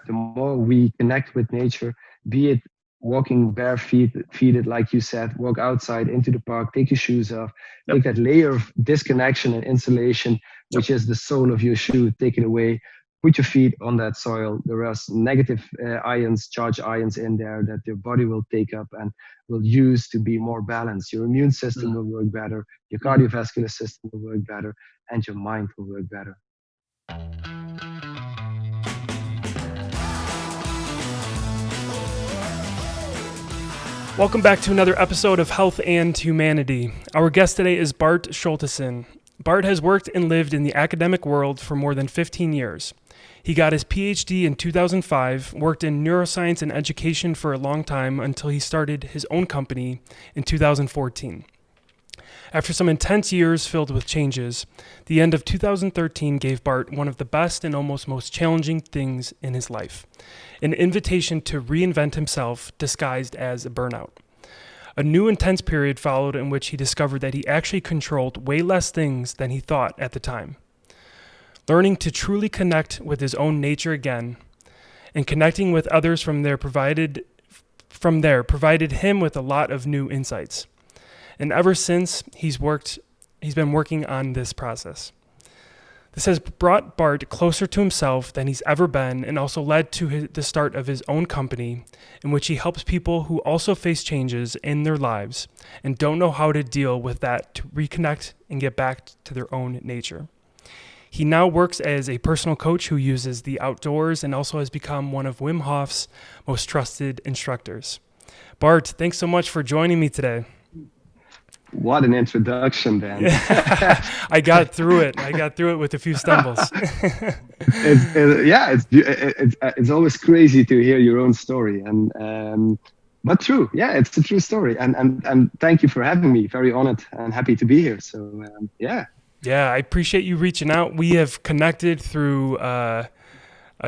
the more we connect with nature, be it walking feeted, like you said, walk outside into the park, take your shoes off, Yep. take that layer of disconnection and insulation, which is the sole of your shoe, take it away, put your feet on that soil. There are negative ions, charged ions in there that your body will take up and will use to be more balanced. Your immune system will work better, your cardiovascular system will work better, and your mind will work better. Welcome back to another episode of Health and Humanity. Our guest today is Bart Scholtissen. Bart has worked and lived in the academic world for more than 15 years. He got his PhD in 2005, worked in neuroscience and education for a long time until he started his own company in 2014. After some intense years filled with changes, the end of 2013 gave Bart one of the best and almost most challenging things in his life, an invitation to reinvent himself disguised as a burnout. A new intense period followed in which he discovered that he actually controlled way less things than he thought at the time. Learning to truly connect with his own nature again and connecting with others from there provided him with a lot of new insights. And ever since, he's been working on this process. This has brought Bart closer to himself than he's ever been and also led to the start of his own company in which he helps people who also face changes in their lives and don't know how to deal with that to reconnect and get back to their own nature. He now works as a personal coach who uses the outdoors and also has become one of Wim Hof's most trusted instructors. Bart, thanks so much for joining me today. What an introduction, Dan. I got through it with a few stumbles. It's always crazy to hear your own story, but true. Yeah, it's a true story. And thank you for having me. Very honored and happy to be here. So yeah. Yeah, I appreciate you reaching out. We have connected through a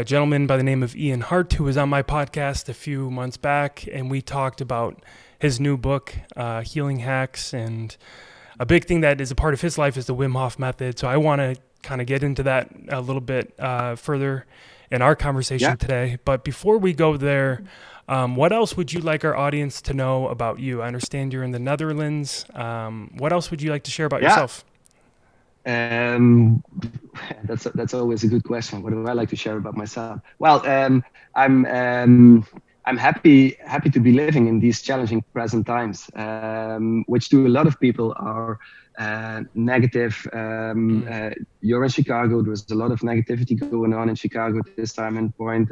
gentleman by the name of Ian Hart, who was on my podcast a few months back, and we talked about his new book, Healing Hacks, and a big thing that is a part of his life is the Wim Hof Method. So I want to kind of get into that a little bit further in our conversation today. But before we go there, what else would you like our audience to know about you? I understand you're in the Netherlands. What else would you like to share about yourself? That's always a good question. What do I like to share about myself? Well, I'm happy to be living in these challenging present times, which to a lot of people are negative. You're in Chicago. There's a lot of negativity going on in Chicago at this time and point,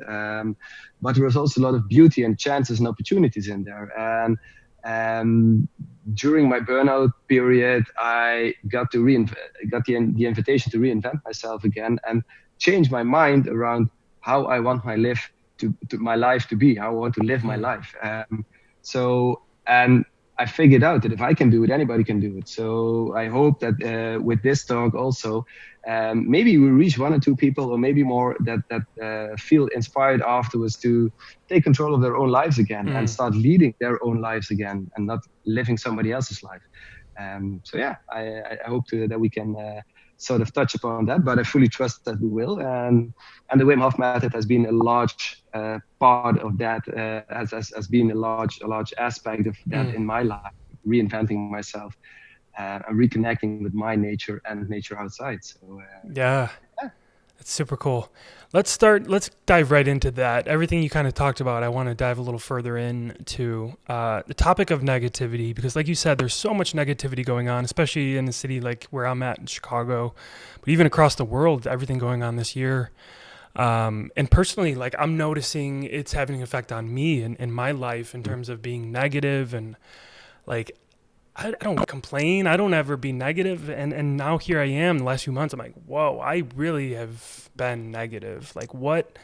but there was also a lot of beauty and chances and opportunities in there. And during my burnout period, I got the invitation to reinvent myself again and change my mind around how I want my life to be, how I want to live my life. And I figured out that if I can do it, anybody can do it. So I hope that with this talk also, maybe we reach one or two people or maybe more that feel inspired afterwards to take control of their own lives again and start leading their own lives again and not living somebody else's life. I hope that we can sort of touch upon that, but I fully trust that we will. And the Wim Hof Method has been a large part of that, has been a large aspect of that in my life, reinventing myself and reconnecting with my nature and nature outside. So that's super cool. Let's dive right into that. Everything you kind of talked about, I want to dive a little further into the topic of negativity, because like you said, there's so much negativity going on, especially in a city like where I'm at in Chicago, but even across the world, everything going on this year. And personally, like I'm noticing it's having an effect on me and in my life in terms of being negative and like, I don't complain. I don't ever be negative. And now here I am the last few months. I'm like, whoa, I really have been negative. Like what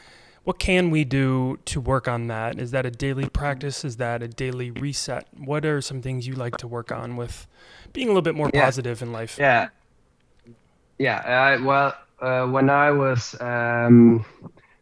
can we do to work on that? Is that a daily practice? Is that a daily reset? What are some things you like to work on with being a little bit more positive in life?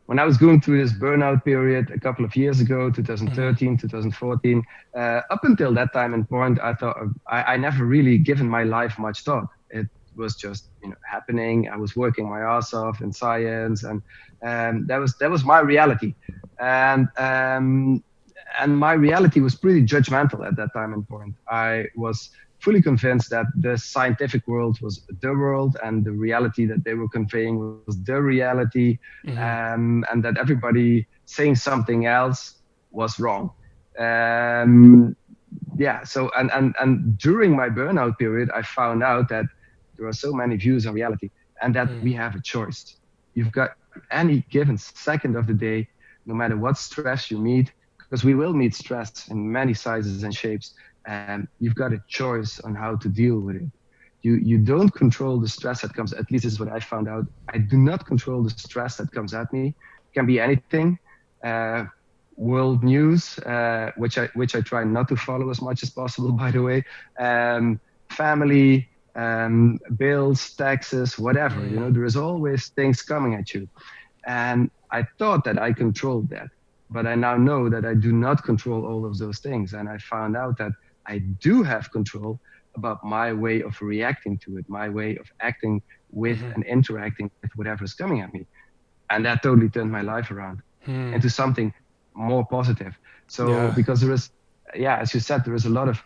When I was going through this burnout period a couple of years ago, 2013, 2014, up until that time and point, I thought I never really given my life much thought. It was just happening. I was working my ass off in science, and that was my reality. And my reality was pretty judgmental at that time and point. I was fully convinced that the scientific world was the world, and the reality that they were conveying was the reality, and that everybody saying something else was wrong. Yeah. So and during my burnout period, I found out that there are so many views on reality, and that we have a choice. You've got any given second of the day, no matter what stress you meet, because we will meet stress in many sizes and shapes, and you've got a choice on how to deal with it. You don't control the stress that comes. At least this is what I found out. I do not control the stress that comes at me. It can be anything. World news, which I try not to follow as much as possible, by the way. Family, bills, taxes, whatever. You know, there is always things coming at you, and I thought that I controlled that, but I now know that I do not control all of those things, and I found out that I do have control about my way of reacting to it, my way of acting with and interacting with whatever is coming at me, and that totally turned my life around into something more positive. So because there is, as you said, there is a lot of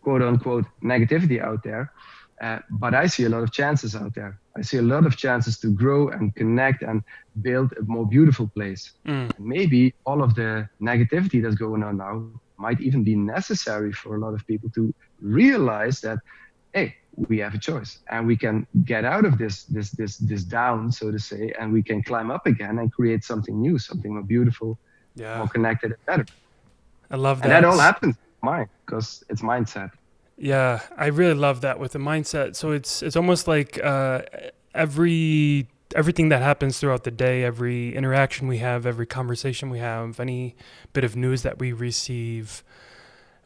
quote unquote negativity out there, but I see a lot of chances out there. I see a lot of chances to grow and connect and build a more beautiful place. Maybe all of the negativity that's going on now might even be necessary for a lot of people to realize that, hey, we have a choice and we can get out of this down, so to say, and we can climb up again and create something new, something more beautiful, more connected and better. I love that. And that all happens in mind because it's mindset. Yeah, I really love that with the mindset. So it's almost like everything that happens throughout the day, every interaction we have, every conversation we have, any bit of news that we receive,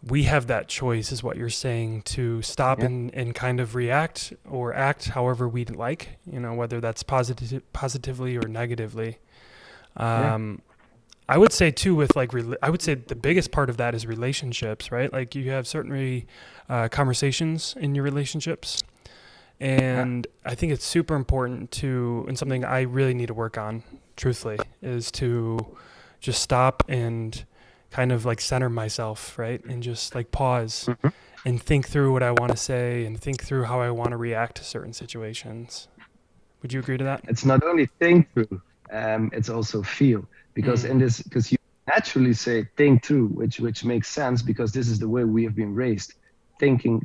we have that choice, is what you're saying, to stop and kind of react or act however we'd like, you know, whether that's positively or negatively. I would say too, with like, I would say the biggest part of that is relationships, right? Like you have certain conversations in your relationships. And I think it's super important to, and something I really need to work on, truthfully, is to just stop and kind of like center myself, right? And just like pause and think through what I want to say and think through how I want to react to certain situations. Would you agree to that? It's not only think through, it's also feel. Because because you naturally say think through, which makes sense because this is the way we have been raised. Thinking.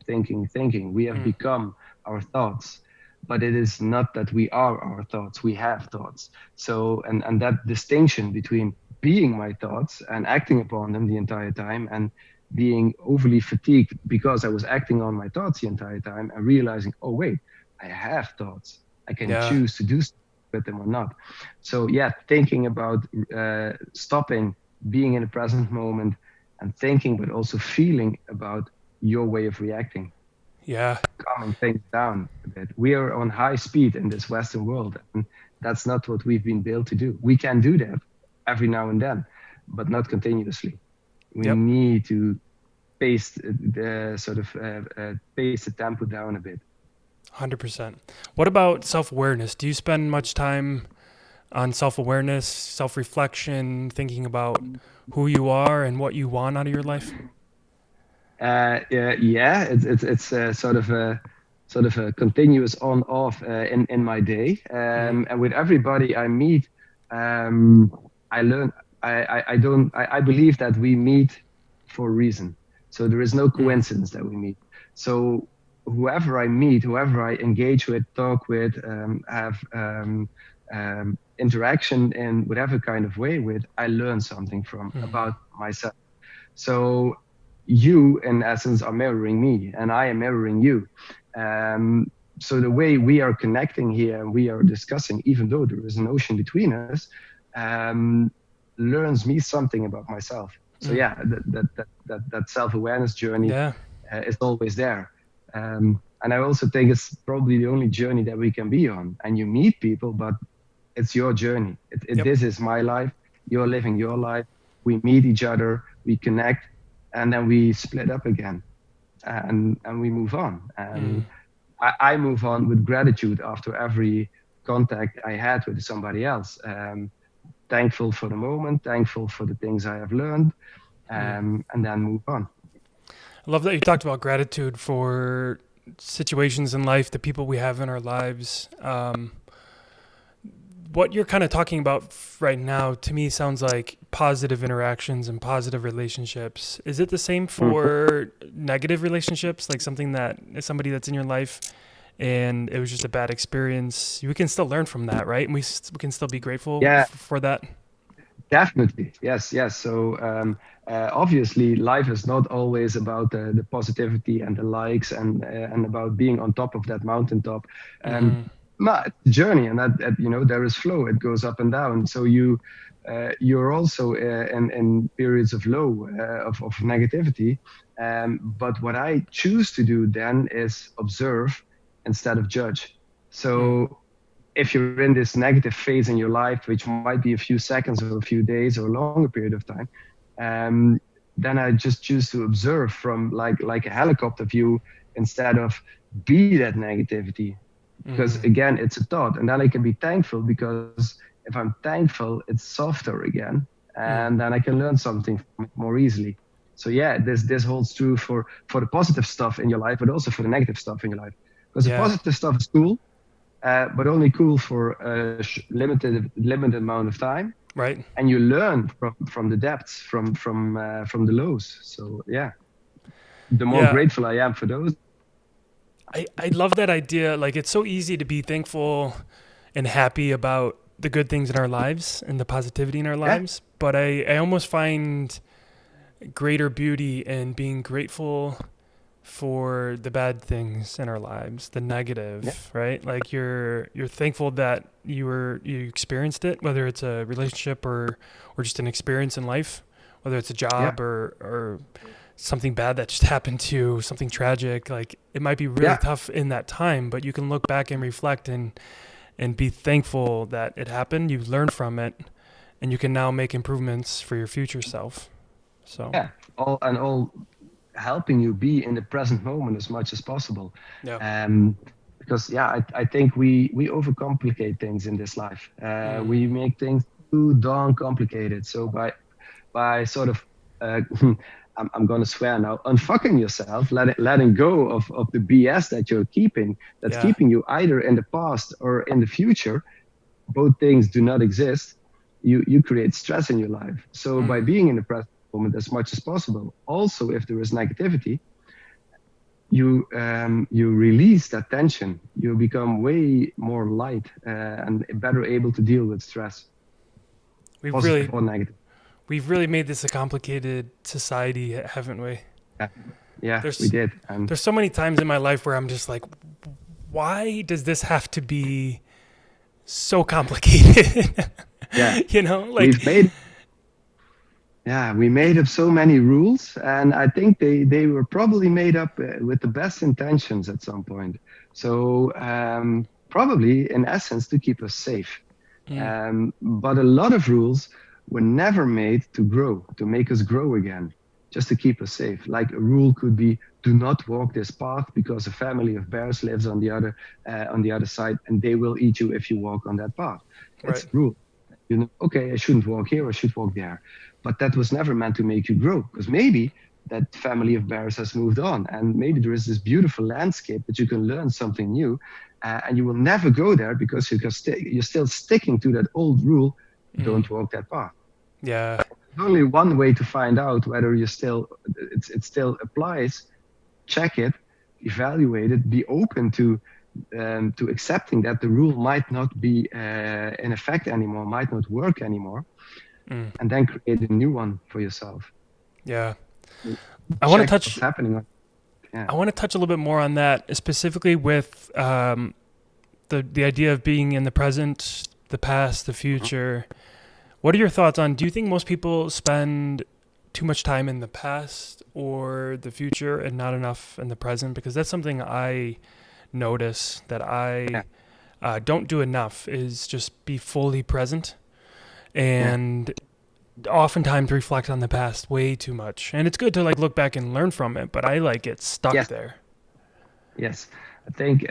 We have become our thoughts, but it is not that we are our thoughts. We have thoughts. So, and that distinction between being my thoughts and acting upon them the entire time, and being overly fatigued because I was acting on my thoughts the entire time, and realizing, oh wait, I have thoughts. I can choose to do with them or not. So thinking about stopping, being in the present moment, and thinking, but also feeling about your way of reacting. Calming things down a bit. We are on high speed in this Western world, and that's not what we've been built to do. We can do that every now and then, but not continuously. We need to pace the tempo down a bit. 100%. What about self-awareness? Do you spend much time on self-awareness, self-reflection, thinking about who you are and what you want out of your life? It's sort of a continuous on-off in my day, and with everybody I meet, I learn. I believe that we meet for a reason. So there is no coincidence that we meet. So whoever I meet, whoever I engage with, talk with, have interaction in whatever kind of way with, I learn something from about myself. So you, in essence, are mirroring me, and I am mirroring you. So the way we are connecting here, we are discussing, even though there is an ocean between us, learns me something about myself. So that self-awareness journey is always there. And I also think it's probably the only journey that we can be on. And you meet people, but it's your journey. This is my life. You're living your life. We meet each other, we connect, and then we split up again, and we move on. And I move on with gratitude after every contact I had with somebody else. thankful for the moment, thankful for the things I have learned, and then move on. I love that you talked about gratitude for situations in life, the people we have in our lives. What you're kind of talking about right now to me sounds like positive interactions and positive relationships. Is it the same for negative relationships? Like something that somebody that's in your life and it was just a bad experience. We can still learn from that, right? And we can still be grateful for that. Definitely. Yes. So obviously life is not always about the positivity and the likes and about being on top of that mountaintop. It's a journey, and that there is flow. It goes up and down. So you're also in periods of low of negativity. But what I choose to do then is observe instead of judge. So if you're in this negative phase in your life, which might be a few seconds or a few days or a longer period of time, then I just choose to observe from like a helicopter view instead of be that negativity. Because again, it's a thought, and then I can be thankful, because if I'm thankful, it's softer again, and then I can learn something from it more easily. So yeah, this holds true for the positive stuff in your life, but also for the negative stuff in your life. Because the positive stuff is cool, but only cool for a limited amount of time. Right. And you learn from the depths, from the lows. So yeah, the more grateful I am for those. I love that idea. Like, it's so easy to be thankful and happy about the good things in our lives and the positivity in our lives. But I almost find greater beauty in being grateful for the bad things in our lives, the negative, right? Like you're thankful that you experienced it, whether it's a relationship or just an experience in life, whether it's a job or something bad that just happened to you, something tragic. Like, it might be really tough in that time, but you can look back and reflect and be thankful that it happened. You learn from it, and you can now make improvements for your future self. So all helping you be in the present moment as much as possible. Because I think we overcomplicate things in this life. We make things too darn complicated. So by sort of I'm going to swear now, unfucking yourself, letting go of the BS that you're keeping, keeping you either in the past or in the future. Both things do not exist. You create stress in your life. So by being in the present moment as much as possible, also if there is negativity, you release that tension. You become way more light and better able to deal with stress, positive or negative. We've really made this a complicated society, haven't we? Yeah, we did. There's so many times in my life where I'm just like, why does this have to be so complicated? We made up so many rules, and I think they were probably made up with the best intentions at some point. So probably in essence to keep us safe. But a lot of rules were never made to grow, to make us grow again, just to keep us safe. Like a rule could be, do not walk this path because a family of bears lives on the other side, and they will eat you if you walk on that path. It's a rule. Okay, I shouldn't walk here, I should walk there. But that was never meant to make you grow, because maybe that family of bears has moved on, and maybe there is this beautiful landscape that you can learn something new, and you will never go there because you're still sticking to that old rule, don't walk that path. Yeah. There's only one way to find out whether it still applies. Check it, evaluate it, be open to accepting that the rule might not be in effect anymore, might not work anymore, and then create a new one for yourself. Yeah. I want to touch what's happening. I want to touch a little bit more on that, specifically with the idea of being in the present, the past, the future. What are your thoughts on, do you think most people spend too much time in the past or the future and not enough in the present? Because that's something I notice that I don't do enough, is just be fully present and oftentimes reflect on the past way too much. And it's good to look back and learn from it, but I get stuck there. Yes. I think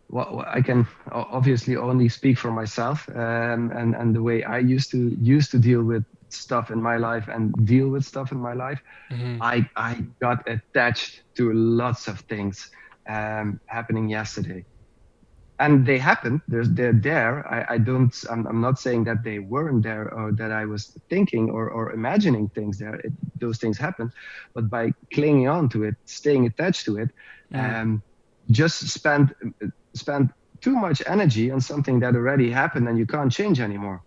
well, I can obviously only speak for myself, and the way I used to deal with stuff in my life and deal with stuff in my life. Mm-hmm. I got attached to lots of things happening yesterday, and they happened. They're there. I don't. I'm not saying that they weren't there or that I was thinking or imagining things there. Those things happened, but by clinging on to it, staying attached to it, Mm. just spend too much energy on something that already happened and you can't change anymore.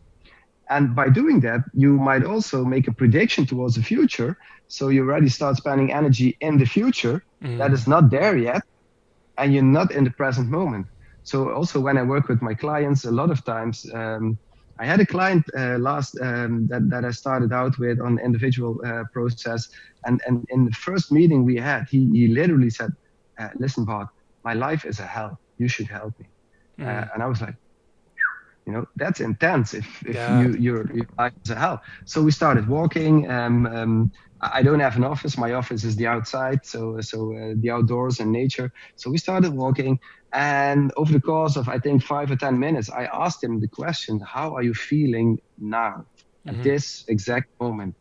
And by doing that, you might also make a prediction towards the future. So you already start spending energy in the future that Mm. is not there yet, and you're not in the present moment. So also when I work with my clients, a lot of times, I had a client last that I started out with on the individual process, and in the first meeting we had, he literally said, "Listen, Bart, my life is a hell. You should help me." Mm. And I was like, that's intense. If Yeah. your life is a hell. So we started walking. I don't have an office. My office is the outside, so the outdoors and nature. So we started walking, and over the course of I think 5 or 10 minutes, I asked him the question, "How are you feeling now, at Mm-hmm. this exact moment?"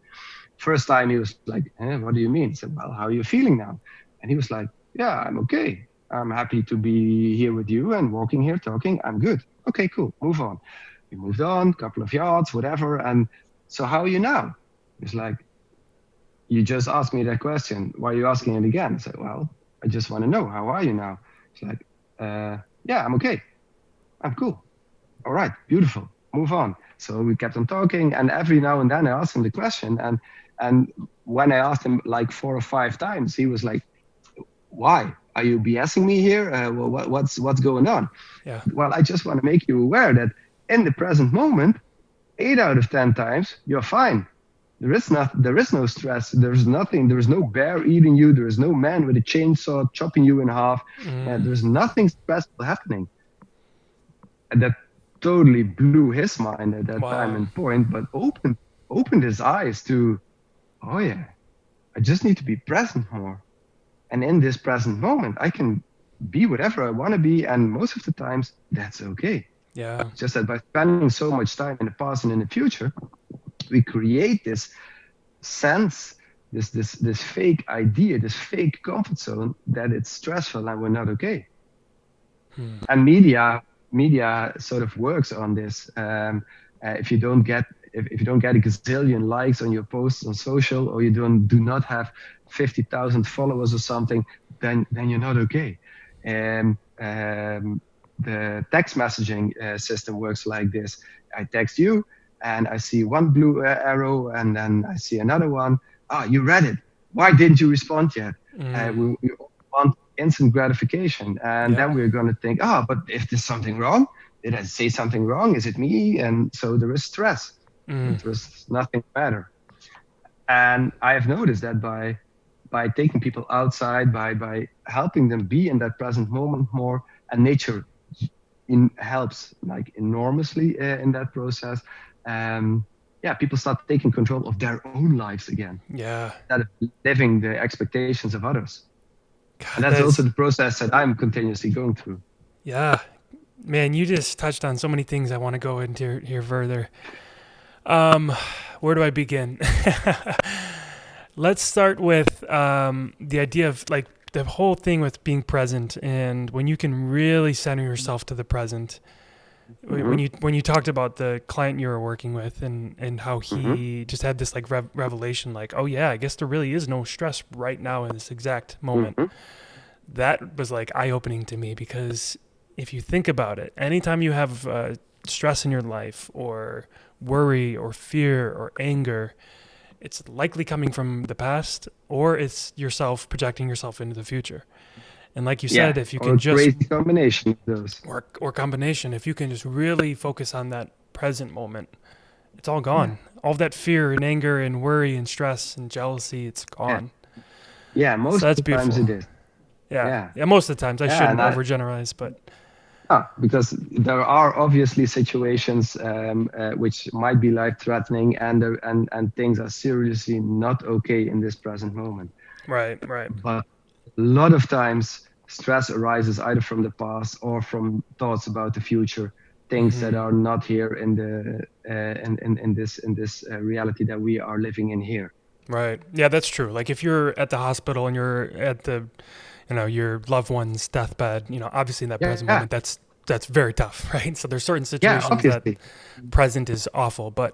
First time he was like, "What do you mean?" I said, "Well, how are you feeling now?" And he was like, "Yeah, I'm okay. I'm happy to be here with you and walking here, talking. I'm good. Okay, cool. Move on." We moved on, couple of yards, whatever. And so, how are you now? He's like, "You just asked me that question. Why are you asking it again?" I said, "Well, I just want to know, how are you now?" He's like, "Yeah, I'm okay. I'm cool. All right, beautiful. Move on." So we kept on talking, and every now and then I asked him the question, and when I asked him like 4 or 5 times, he was like, "Why are you BSing me here? Well, what's going on?" Yeah. Well, I just want to make you aware that in the present moment, 8 out of 10 times you're fine. There is no stress. There's nothing. There is no bear eating you. There is no man with a chainsaw chopping you in half. Mm. There's nothing stressful happening. And that totally blew his mind at that time Wow. and point, but opened his eyes to, oh yeah, I just need to be present more. And in this present moment, I can be whatever I want to be, and most of the times that's okay. Yeah. Just that by spending so much time in the past and in the future, we create this sense, this fake idea, this fake comfort zone that it's stressful and we're not okay. Hmm. And media sort of works on this. If you don't get if you don't get a gazillion likes on your posts on social, or you do not have 50,000 followers or something, then you're not okay. The text messaging system works like this. I text you, and I see one blue arrow, and then I see another one. Ah, you read it. Why didn't you respond yet? Mm. We want instant gratification, and Yeah. then we're going to think, but if there's something wrong, did I say something wrong? Is it me? And so there is stress. Mm. There's nothing better. And I have noticed that by taking people outside, by helping them be in that present moment more, and nature helps like enormously in that process. Yeah, people start taking control of their own lives again, Yeah. instead of living the expectations of others. And God, that's also that's the process that I'm continuously going through. yeah. Man, you just touched on so many things I want to go into here further. Um, where do I begin? Let's start with the idea of like the whole thing with being present, and when you can really center yourself to the present. Mm-hmm. When you talked about the client you were working with, and how Mm-hmm. he just had this like revelation, like, oh yeah, I guess there really is no stress right now in this exact moment. Mm-hmm. That was like eye opening to me, because if you think about it, anytime you have stress in your life, or worry or fear or anger, it's likely coming from the past, or it's yourself projecting yourself into the future. And like you Yeah, said, if you or can a just crazy combination of those. or combination, if you can just really focus on that present moment, it's all Yeah, gone. All of that fear and anger and worry and stress and jealousy, it's yeah, gone. yeah. So Most of that's the times it beautiful. is. Yeah. Yeah, Yeah, most of the times. I yeah, shouldn't and overgeneralize, but because there are obviously situations which might be life threatening, and things are seriously not okay in this present moment. right, right. But a lot of times stress arises either from the past or from thoughts about the future, things that are not here in the in this reality that we are living in here. Right. Yeah, that's true. Like if you're at the hospital and you're at the, your loved one's deathbed, obviously in that present moment, that's very tough, right? So there's certain Yeah, situations that obviously. present is awful, but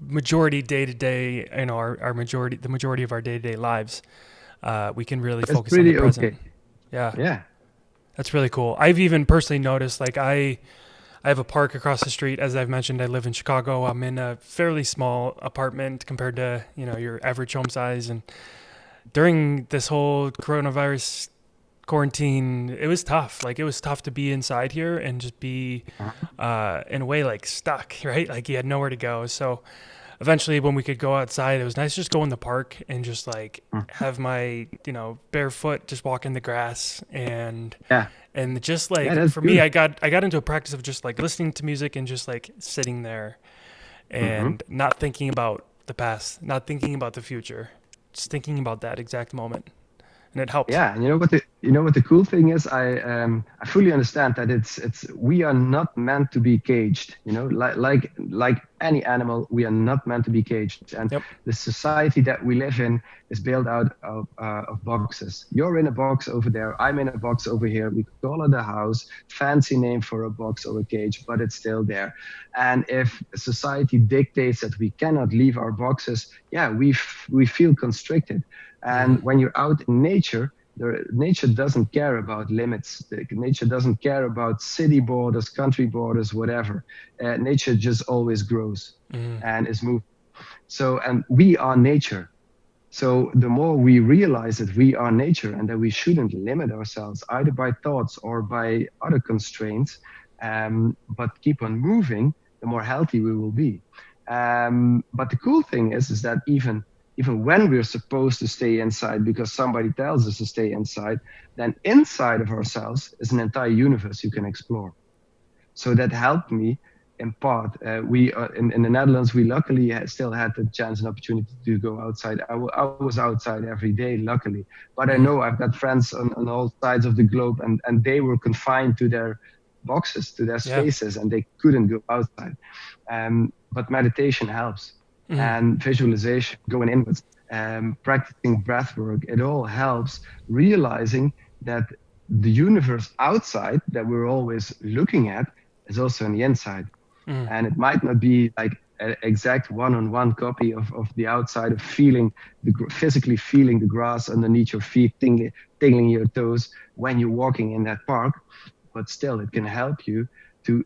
majority day to day, our majority, the majority of our day to day lives, we can really It's focus on the pretty present. okay. Yeah, Yeah. that's really cool. I've even personally noticed, like I have a park across the street. As I've mentioned, I live in Chicago. I'm in a fairly small apartment compared to, your average home size. And during this whole coronavirus quarantine, it was tough. Like it was tough to be inside here and just be, in a way, like stuck, right? Like you had nowhere to go. So eventually when we could go outside, it was nice to just go in the park and just like have my, barefoot, just walk in the grass Yeah. and just Yeah, like that's for me, good. I got into a practice of just like listening to music and just like sitting there Hmm. and not thinking about the past, not thinking about the future, just thinking about that exact moment. And it helped. Yeah, and you know what the cool thing is, I fully understand that it's we are not meant to be caged. Like any animal, we are not meant to be caged. And Yep. the society that we live in is built out of boxes. You're in a box over there. I'm in a box over here. We call it a house, fancy name for a box or a cage, but it's still there. And if society dictates that we cannot leave our boxes, yeah, we feel constricted. And when you're out in nature, nature doesn't care about limits. Nature doesn't care about city borders, country borders, whatever. Nature just always grows and is moving. So, and we are nature. So the more we realize that we are nature and that we shouldn't limit ourselves either by thoughts or by other constraints, but keep on moving, the more healthy we will be. But the cool thing is that even when we're supposed to stay inside because somebody tells us to stay inside, then inside of ourselves is an entire universe you can explore. So that helped me in part. We in the Netherlands, we luckily still had the chance and opportunity to go outside. I was outside every day, luckily. But I know I've got friends on all sides of the globe, and they were confined to their boxes, to their Yeah. spaces, and they couldn't go outside. But meditation helps, Mm. and visualization, going inwards, practicing breath work, it all helps realizing that the universe outside that we're always looking at is also on the inside. And it might not be like an exact one-on-one copy of the outside of physically feeling the grass underneath your feet, tingling your toes when you're walking in that park, but still it can help you to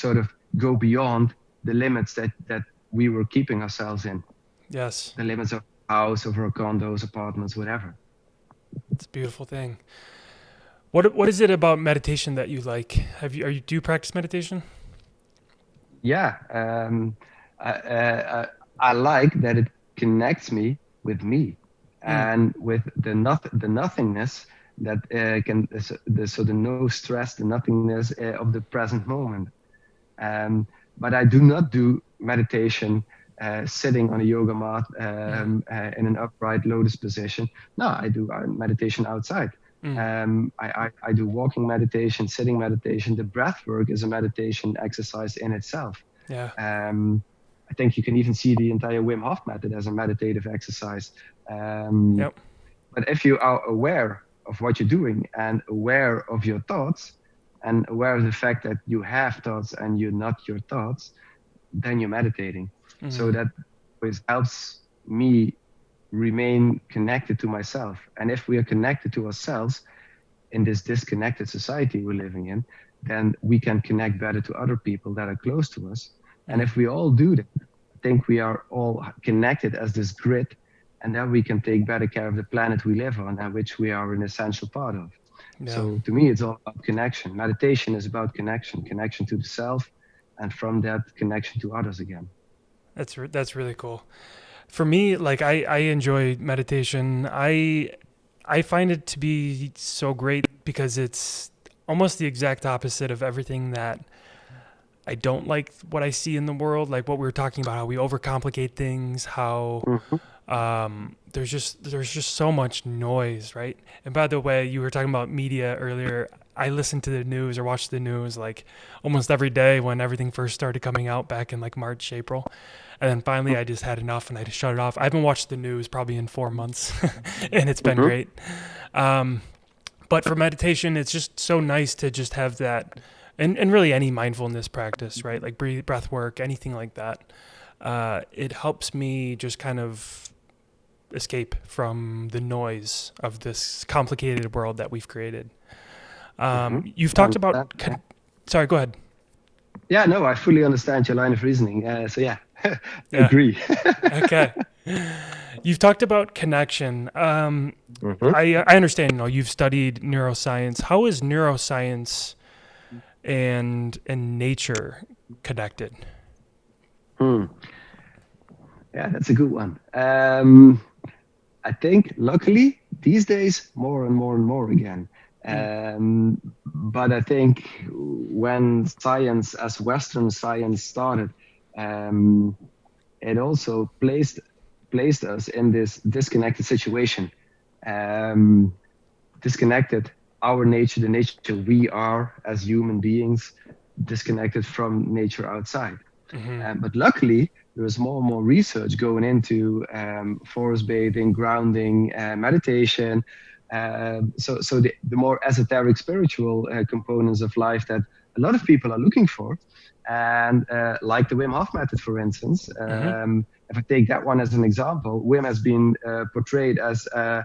sort of go beyond the limits that we were keeping ourselves in, Yes. the limits of our house, of our condos, apartments, whatever. It's a beautiful thing. What is it about meditation that you like? Do you practice meditation? Yeah, I like that it connects me with me and with the nothingness that the no stress, the nothingness of the present moment. But I do not do meditation sitting on a yoga mat in an upright lotus position. No, I do meditation outside. I do walking meditation, sitting meditation. The breath work is a meditation exercise in itself. Yeah. I think you can even see the entire Wim Hof Method as a meditative exercise. But Yep. if you are aware of what you're doing and aware of your thoughts and aware of the fact that you have thoughts and you're not your thoughts, then you're meditating. So that always helps me remain connected to myself. And if we are connected to ourselves in this disconnected society we're living in, then we can connect better to other people that are close to us. And if we all do that, I think we are all connected as this grid, and then we can take better care of the planet we live on and which we are an essential part of. Yeah. So to me, it's all about connection. Meditation is about connection to the self, and from that connection to others again. That's really cool. For me, like I enjoy meditation. I find it to be so great because it's almost the exact opposite of everything that I don't like what I see in the world. Like what we were talking about, how we overcomplicate things, how Mhm. There's just so much noise, right? And by the way, you were talking about media earlier. I listened to the news or watched the news like almost every day when everything first started coming out back in like March, April. And then finally I just had enough and I just shut it off. I haven't watched the news probably in 4 months and it's been great. But for meditation, it's just so nice to just have that, and really any mindfulness practice, right? Like breath work, anything like that. It helps me just kind of escape from the noise of this complicated world that we've created. You've talked about, sorry, go ahead. Yeah, no, I fully understand your line of reasoning. So yeah, Yeah. agree. Okay. You've talked about connection. I understand, you've studied neuroscience. How is neuroscience and nature connected? Yeah, that's a good one. I think luckily these days more and more again. But I think when science, as Western science started, it also placed us in this disconnected situation, disconnected our nature, the nature we are as human beings, disconnected from nature outside. But luckily, there is more and more research going into forest bathing, grounding, meditation. So the more esoteric spiritual components of life that a lot of people are looking for, and like the Wim Hof Method, for instance. If I take that one as an example, Wim has been portrayed as a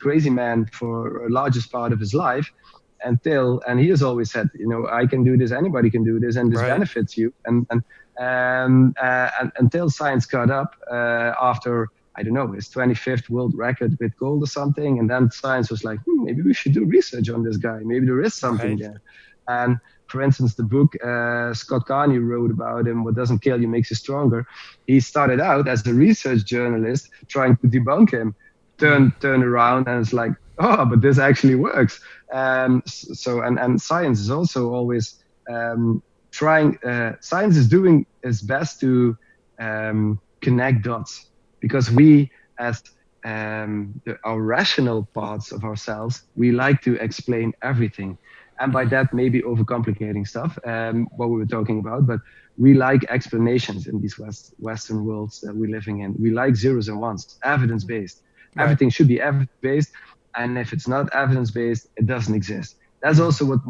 crazy man for the largest part of his life, and he has always said, I can do this, anybody can do this, and this benefits you. And until science caught up after, I don't know, his 25th world record with gold or something, and then science was like, maybe we should do research on this guy. Maybe there is something there. And for instance, the book Scott Carney wrote about him, What Doesn't Kill You Makes You Stronger. He started out as a research journalist trying to debunk him, turn around, and it's like, oh, but this actually works. And science is also always trying. Science is doing its best to connect dots, because we, as our rational parts of ourselves, we like to explain everything. And by that, maybe overcomplicating stuff, what we were talking about. But we like explanations in these Western worlds that we're living in. We like zeros and ones, evidence-based. Right. Everything should be evidence-based. And if it's not evidence-based, it doesn't exist. That's also what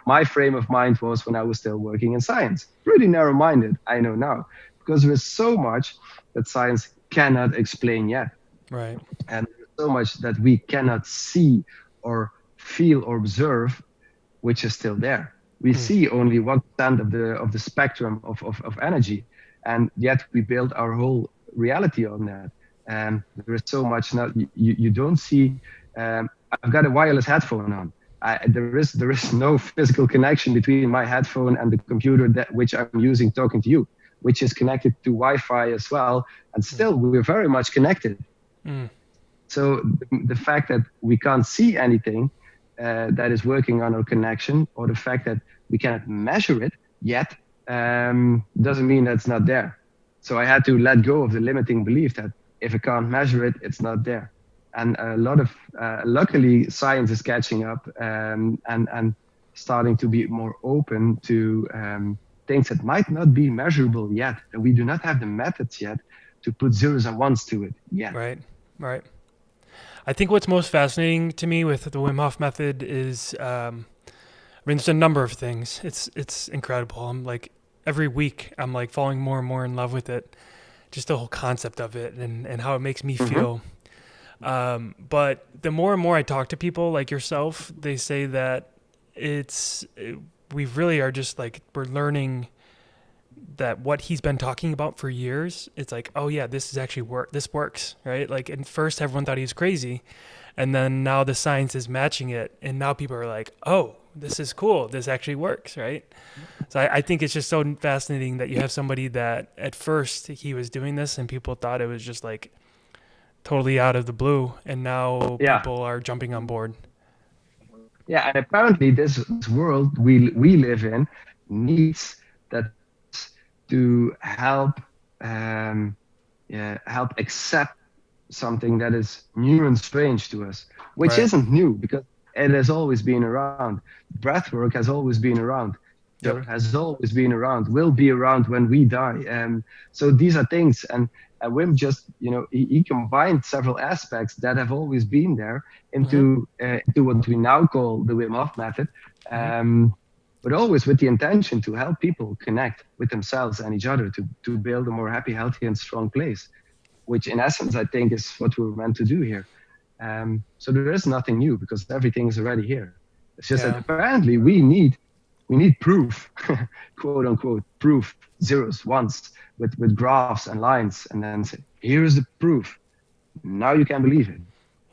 my frame of mind was when I was still working in science. Pretty narrow-minded, I know now. Because there is so much that science cannot explain yet. Right. And there's so much that we cannot see or feel or observe, which is still there. We see only 1% of the spectrum of energy, and yet we build our whole reality on that. And there is so much now you don't see. I've got a wireless headphone on. There is no physical connection between my headphone and the computer which I'm using talking to you, which is connected to Wi-Fi as well, and still we're very much connected. So the fact that we can't see anything that is working on our connection, or the fact that we cannot measure it yet, doesn't mean that it's not there. So I had to let go of the limiting belief that if I can't measure it, it's not there. And a lot of, luckily, science is catching up and starting to be more open to things that might not be measurable yet. And we do not have the methods yet to put zeros and ones to it yet. Right. I think what's most fascinating to me with the Wim Hof Method is, there's a number of things. It's incredible. I'm like, every week I'm like falling more and more in love with it. Just the whole concept of it and how it makes me feel. But the more and more I talk to people like yourself, they say that we really are just like, we're learning that what he's been talking about for years, it's like, oh yeah, this is actually this works, right? Like at first everyone thought he was crazy, and then now the science is matching it, and now people are like, oh, this is cool, this actually works, right? So I think it's just so fascinating that you have somebody that at first he was doing this and people thought it was just like totally out of the blue, and now people are jumping on board. Yeah, and apparently this world we live in needs that to help accept something that is new and strange to us, which Right. isn't new because it has always been around. Breathwork has always been around. Yep. Has always been around. Will be around when we die. So these are things, and Wim just, he combined several aspects that have always been there Mm-hmm. into what we now call the Wim Hof method, Mm-hmm. but always with the intention to help people connect with themselves and each other to build a more happy, healthy, and strong place, which in essence I think is what we're meant to do here. So there is nothing new because everything is already here. It's just that Yeah. apparently we need proof, quote unquote, proof, zeros, ones, with graphs and lines, and then say, here's the proof. Now you can believe it.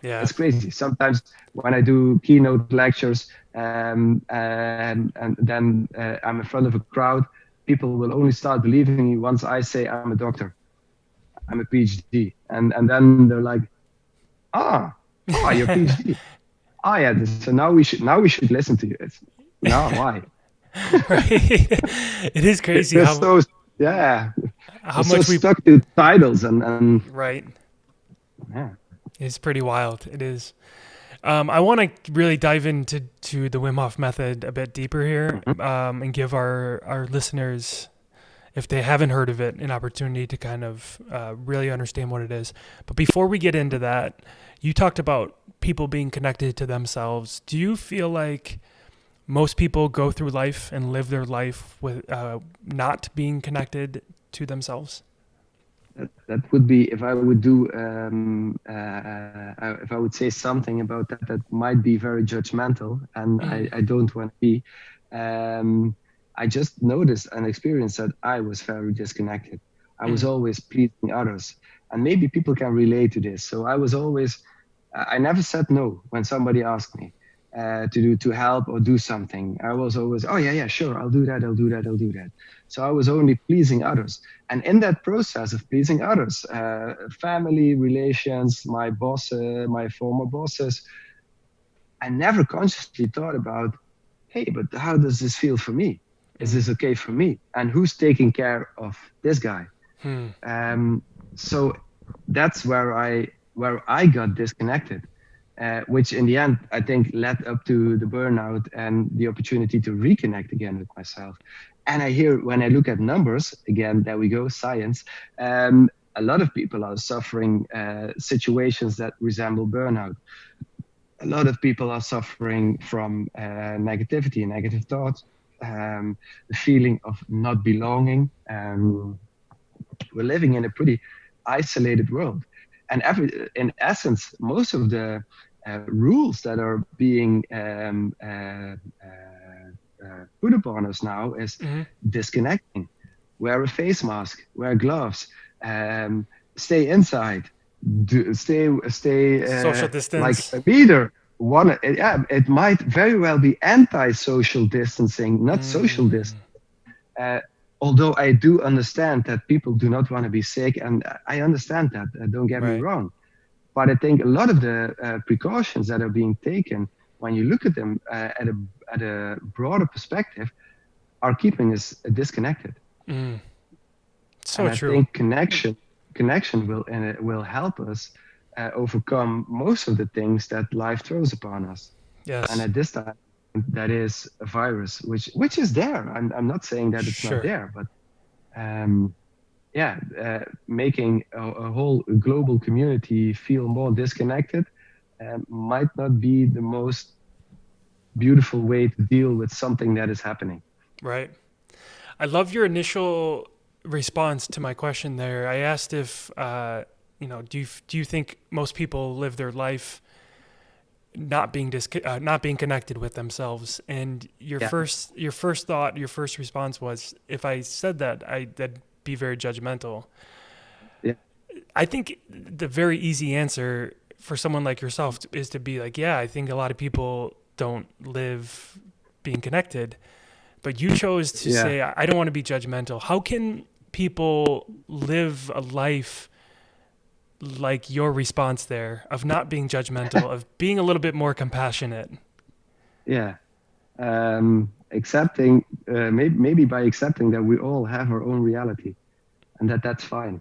Yeah. It's crazy. Sometimes when I do keynote lectures, and then I'm in front of a crowd, people will only start believing me once I say I'm a doctor, I'm a PhD, and then they're like, ah, you're a PhD. Ah, yeah. So now we should listen to you. It's no, why? Right. It is crazy They're so, yeah, they're how so much we stuck to titles and right. yeah. It's pretty wild. It is. I want to really dive into the Wim Hof method a bit deeper here, Mhm. and give our listeners, if they haven't heard of it, an opportunity to kind of really understand what it is. But before we get into that, you talked about people being connected to themselves. Do you feel like most people go through life and live their life with not being connected to themselves? That would be if I would do if I would say something about that might be very judgmental, and Mm, I don't want to be. Um, I just noticed and experienced that I was very disconnected. I was mm, always pleasing others, and maybe people can relate to this. So I was always, I never said no when somebody asked me to help or do something. I was always, oh yeah, yeah, sure, I'll do that, I'll do that, I'll do that. So I was only pleasing others, and in that process of pleasing others, family relations, my former bosses, I never consciously thought about, hey, but how does this feel for me? Is mm, this okay for me? And who's taking care of this guy? hmm, Um, so that's where I got disconnected, which in the end I think led up to the burnout and the opportunity to reconnect again with myself. And I hear when I look at numbers again, there we go, science. A lot of people are suffering situations that resemble burnout. A lot of people are suffering from negativity, negative thoughts, the feeling of not belonging. We're living in a pretty isolated world, and in essence, most of the rules that are being put upon us now is mm. disconnecting, wear a face mask, wear gloves, stay inside, stay Social like distance. a leader. It might very well be anti-social distancing, not social Mm, distancing. uh, Although I do understand that people do not want to be sick, and I understand that, don't get me right. wrong. But I think a lot of the precautions that are being taken, when you look at them at a broader perspective, are keeping us disconnected. Mm, And so I true. think connection will help us overcome most of the things that life throws upon us. And Yes. at this time, that is a virus, which is there. I'm not saying that it's not Sure. there, but um, yeah, making a whole global community feel more disconnected might not be the most beautiful way to deal with something that is happening. Right. I love your initial response to my question there. I asked if, do you think most people live their life not being connected with themselves? And your Yeah, first thought, your first response was, if I said that, that'd be very judgmental. yeah, I think the very easy answer for someone like yourself is to be like, yeah, I think a lot of people don't live being connected. But you chose to yeah. say, I don't want to be judgmental. How can people live a life like your response there, of not being judgmental, of being a little bit more compassionate? Yeah. Accepting, maybe by accepting that we all have our own reality, and that's fine,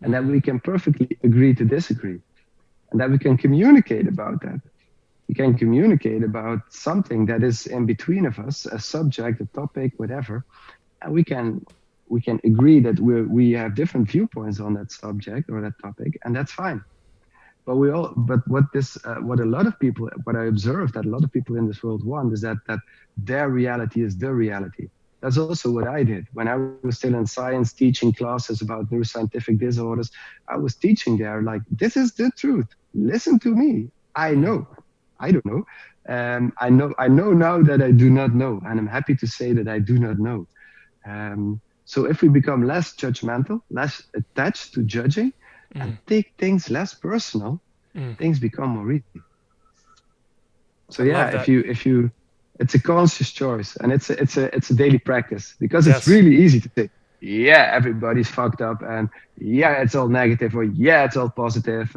and that Mm, we can perfectly agree to disagree. and that we can communicate about that. We can communicate about something that is in between of us, a subject, a topic, whatever, and we can agree that we have different viewpoints on that subject or that topic, and that's fine. But what a lot of people, what I observe that a lot of people in this world want is that their reality is the reality. That's also what I did when I was still in science, teaching classes about neuroscientific disorders. I was teaching there like, this is the truth. Listen to me. I know. I don't know. I know now that I do not know, and I'm happy to say that I do not know. So if we become less judgmental, less attached to judging, and take things less personal, things become more easy. So if you, it's a conscious choice, and it's a daily practice, because it's really easy to say, yeah, everybody's fucked up, and yeah, it's all negative, or yeah, it's all positive.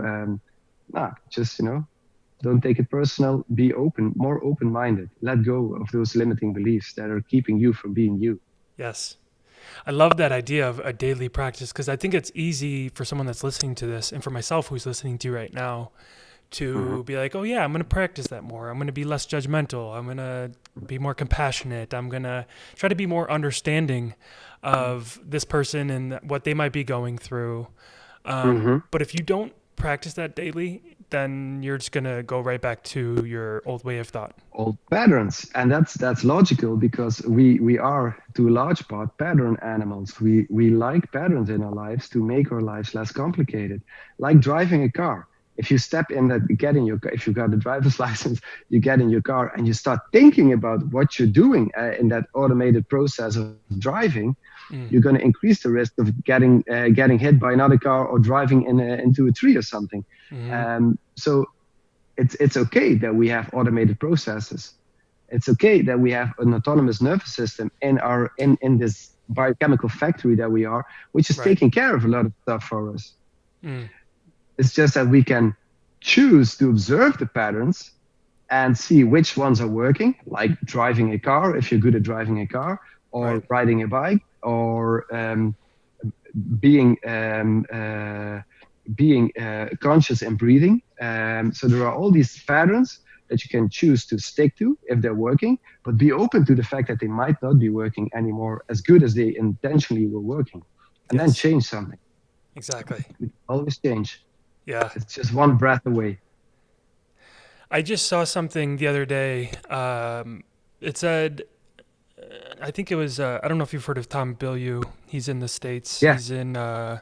Just don't take it personal. Be open, more open-minded. Let go of those limiting beliefs that are keeping you from being you. Yes. I love that idea of a daily practice, because I think it's easy for someone that's listening to this, and for myself who's listening to you right now, to be like, oh yeah, I'm going to practice that more. I'm going to be less judgmental. I'm going to be more compassionate. I'm going to try to be more understanding of this person and what they might be going through. But if you don't practice that daily, then you're just going to go right back to your old way of thought. Old patterns. And that's logical, because we are, to a large part, pattern animals. We like patterns in our lives to make our lives less complicated. Like driving a car. If you step in that, get in your car, if you got a driver's license, you get in your car and you start thinking about what you're doing in that automated process of driving, you're going to increase the risk of getting hit by another car or driving into a tree or something. So it's okay that we have automated processes. It's okay that we have an autonomous nervous system in this biochemical factory that we are, which is taking care of a lot of stuff for us. It's just that we can choose to observe the patterns and see which ones are working, like driving a car, if you're good at driving a car, or riding a bike, or being conscious and breathing. So there are all these patterns that you can choose to stick to if they're working, but be open to the fact that they might not be working anymore as good as they intentionally were working, and then change something. Exactly. We always change. Yeah. It's just one breath away. I just saw something the other day. It said, I think it was, I don't know if you've heard of Tom Bilyeu. He's in the States. Yeah. He's in, I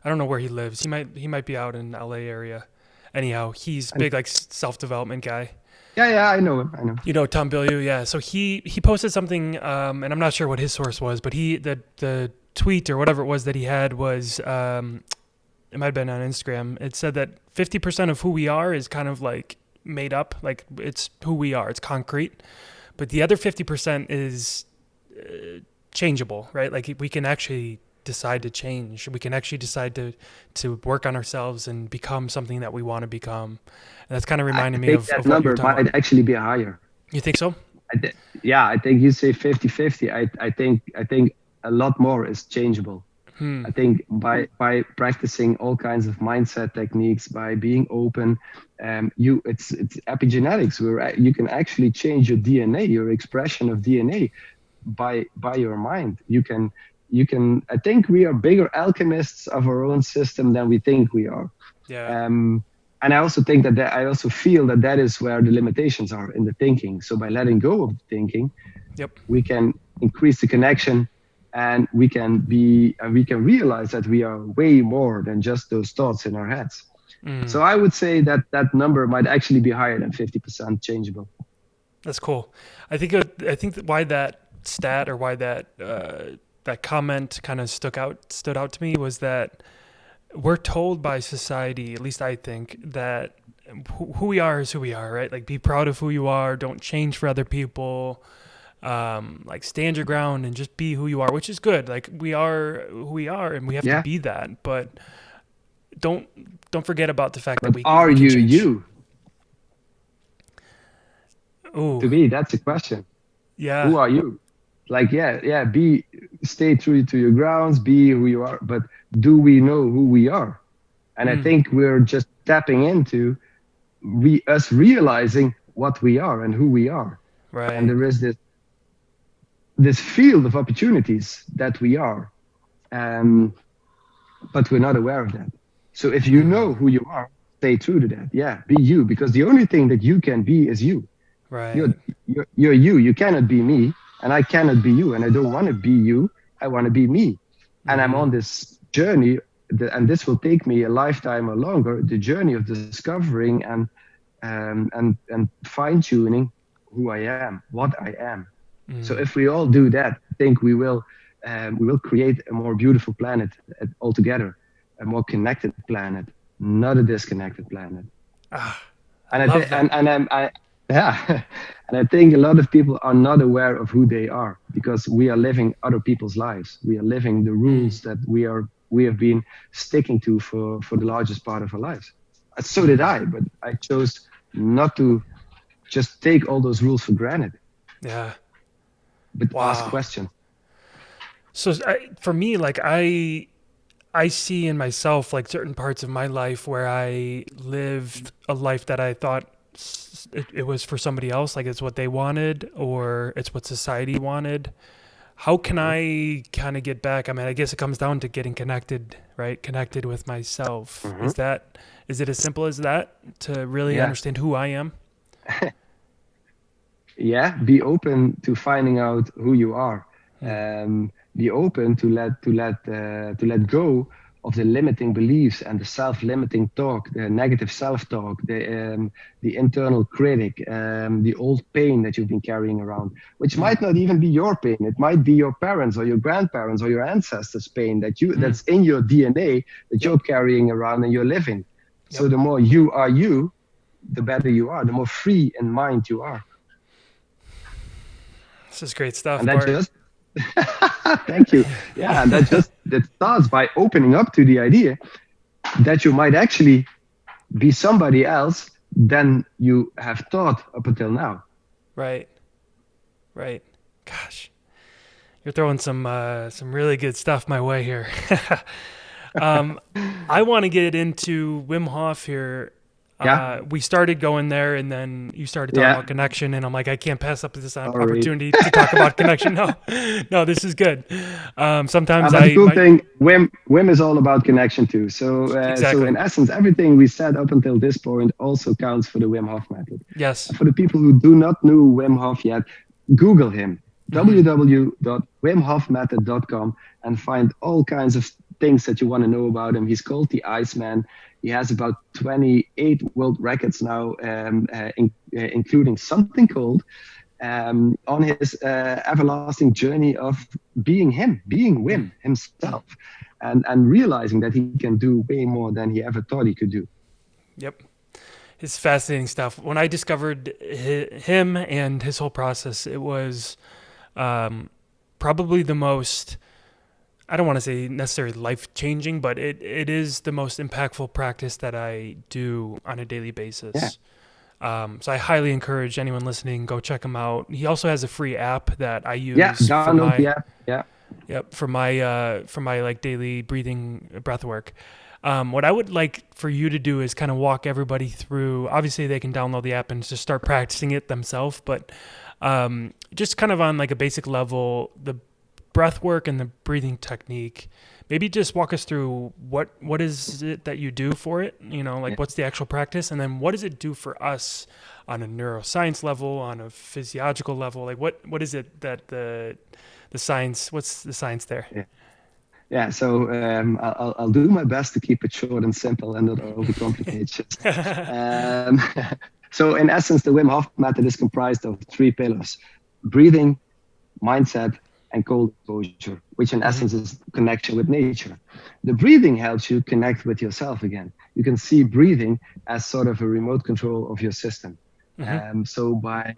don't know where he lives. He might be out in LA area. Anyhow, he's big, like self-development guy. Yeah, I know him. You know Tom Bilyeu, yeah. So he posted something, and I'm not sure what his source was, but the tweet or whatever it was that he had was, it might have been on Instagram. It said that 50% of who we are is kind of like made up, like it's who we are, it's concrete. But the other 50% is changeable, right? Like we can actually decide to change. We can actually decide to work on ourselves and become something that we want to become. And that's kind of reminding me of that what number you're might actually be higher. You think so? I think you say 50-50. I think a lot more is changeable. I think by practicing all kinds of mindset techniques, by being open, it's epigenetics where you can actually change your DNA, your expression of DNA, by your mind. You can. I think we are bigger alchemists of our own system than we think we are. Yeah. And I also think I also feel that is where the limitations are in the thinking. So by letting go of the thinking, we can increase the connection. And we can realize that we are way more than just those thoughts in our heads. So I would say that number might actually be higher than 50% changeable. That's cool. I think that why that stat or why that comment kind of stood out to me was that we're told by society, at least I think, that who we are is who we are, right? Like be proud of who you are, don't change for other people. Like stand your ground and just be who you are, which is good. Like we are who we are and we have to be that, but don't forget about the fact that we are we can you change. you? Ooh. To me, that's a question. Yeah. Who are you? Like, stay true to your grounds, be who you are, but do we know who we are? And I think we're just tapping into us realizing what we are and who we are. And Right. there is this field of opportunities that we are, but we're not aware of that. So if you know who you are, stay true to that. Yeah, be you, because the only thing that you can be is you. You're Right. you're you. You cannot be me, and I cannot be you, and I don't want to be you. I want to be me, and I'm Mm-hmm. on this journey, and this will take me a lifetime or longer. The journey of discovering and fine tuning who I am, what I am. So if we all do that, I think we will create a more beautiful planet altogether, a more connected planet, not a disconnected planet. Ah, I And I love think that. yeah, and I think a lot of people are not aware of who they are because we are living other people's lives. We are living the rules that we have been sticking to for the largest part of our lives. So did I, but I chose not to just take all those rules for granted, Yeah. but ask Wow. questions. So for me, like I see in myself like certain parts of my life where I lived a life that I thought it was for somebody else, like it's what they wanted or it's what society wanted. How can Mhm. I kind of get back? I mean, I guess it comes down to getting connected, right? Connected with myself. Mhm. Is it as simple as that to really Yeah, understand who I am? yeah. Be open to finding out who you are. Be open to let go of the limiting beliefs and the self-limiting talk, the negative self-talk, the internal critic, the old pain that you've been carrying around, which Mm, might not even be your pain. It might be your parents or your grandparents or your ancestors' pain mm, that's in your DNA that yep. you're carrying around and you're living. So Yep. the more you are you, the better you are, the more free in mind you are. This is great And stuff, that Bart. just thank you. Yeah, and that starts by opening up to the idea that you might actually be somebody else than you have thought up until now. Right. Right. Gosh, you're throwing some really good stuff my way here. um, I want to get into Wim Hof here. Yeah, We started going there, and then you started talking yeah. about connection, and I'm like, I can't pass up this Sorry. opportunity to talk about connection. No, no, this is good. Sometimes But the I cool my thing, Wim is all about connection too. So exactly. in essence, everything we said up until this point also counts for the Wim Hof method. Yes. For the people who do not know Wim Hof yet, Google him, Hmm. www.wimhofmethod.com, and find all kinds of things that you want to know about him. He's called the Iceman. He has about 28 world records now, including something called on his everlasting journey of being him, being Wim himself, and realizing that he can do way more than he ever thought he could do. Yep. It's fascinating stuff. When I discovered him and his whole process, it was um, probably the most, I don't want to say necessarily life changing, but it is the most impactful practice that I do on a daily Yeah, basis. So I highly encourage anyone listening, go check him out. He also has a free app that I yeah. use Download the app. Yeah, for my like daily breathing breath work. What I would like for you to do is kind of walk everybody through. Obviously, they can download the app and just start practicing it themselves, but just kind of on like a basic level, the breath work and the breathing technique. Maybe just walk us through what is it that you do for it. You know, yeah. like what's the actual practice, and then what does it do for us on a neuroscience level, on a physiological level? Like what is it that the science? What's the science there? Yeah. Yeah, so I'll do my best to keep it short and simple and not overcomplicate shit. Um, so in essence, the Wim Hof method is comprised of three pillars: breathing, mindset, and cold exposure, which in Hmm. essence is connection with nature. The breathing helps you connect with yourself again. You can see breathing as sort of a remote control of your system. Hmm. So by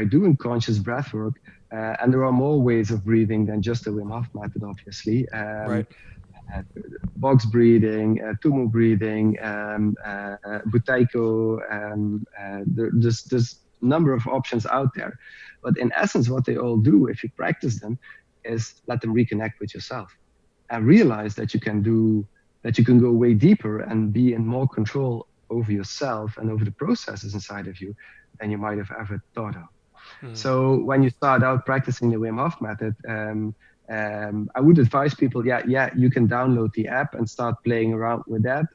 doing conscious breath work, and there are more ways of breathing than just the Wim Hof method, obviously. Right. Uh, Box breathing, Tumu breathing, Butaiko. There's a number of options out there. But in essence, what they all do, if you practice them, is let them reconnect with yourself and realize that you can do. that you can go way deeper and be in more control over yourself and over the processes inside of you than you might have ever thought of. So when you start out practicing the Wim Hof method, I would advise people, you can download the app and start playing around with that.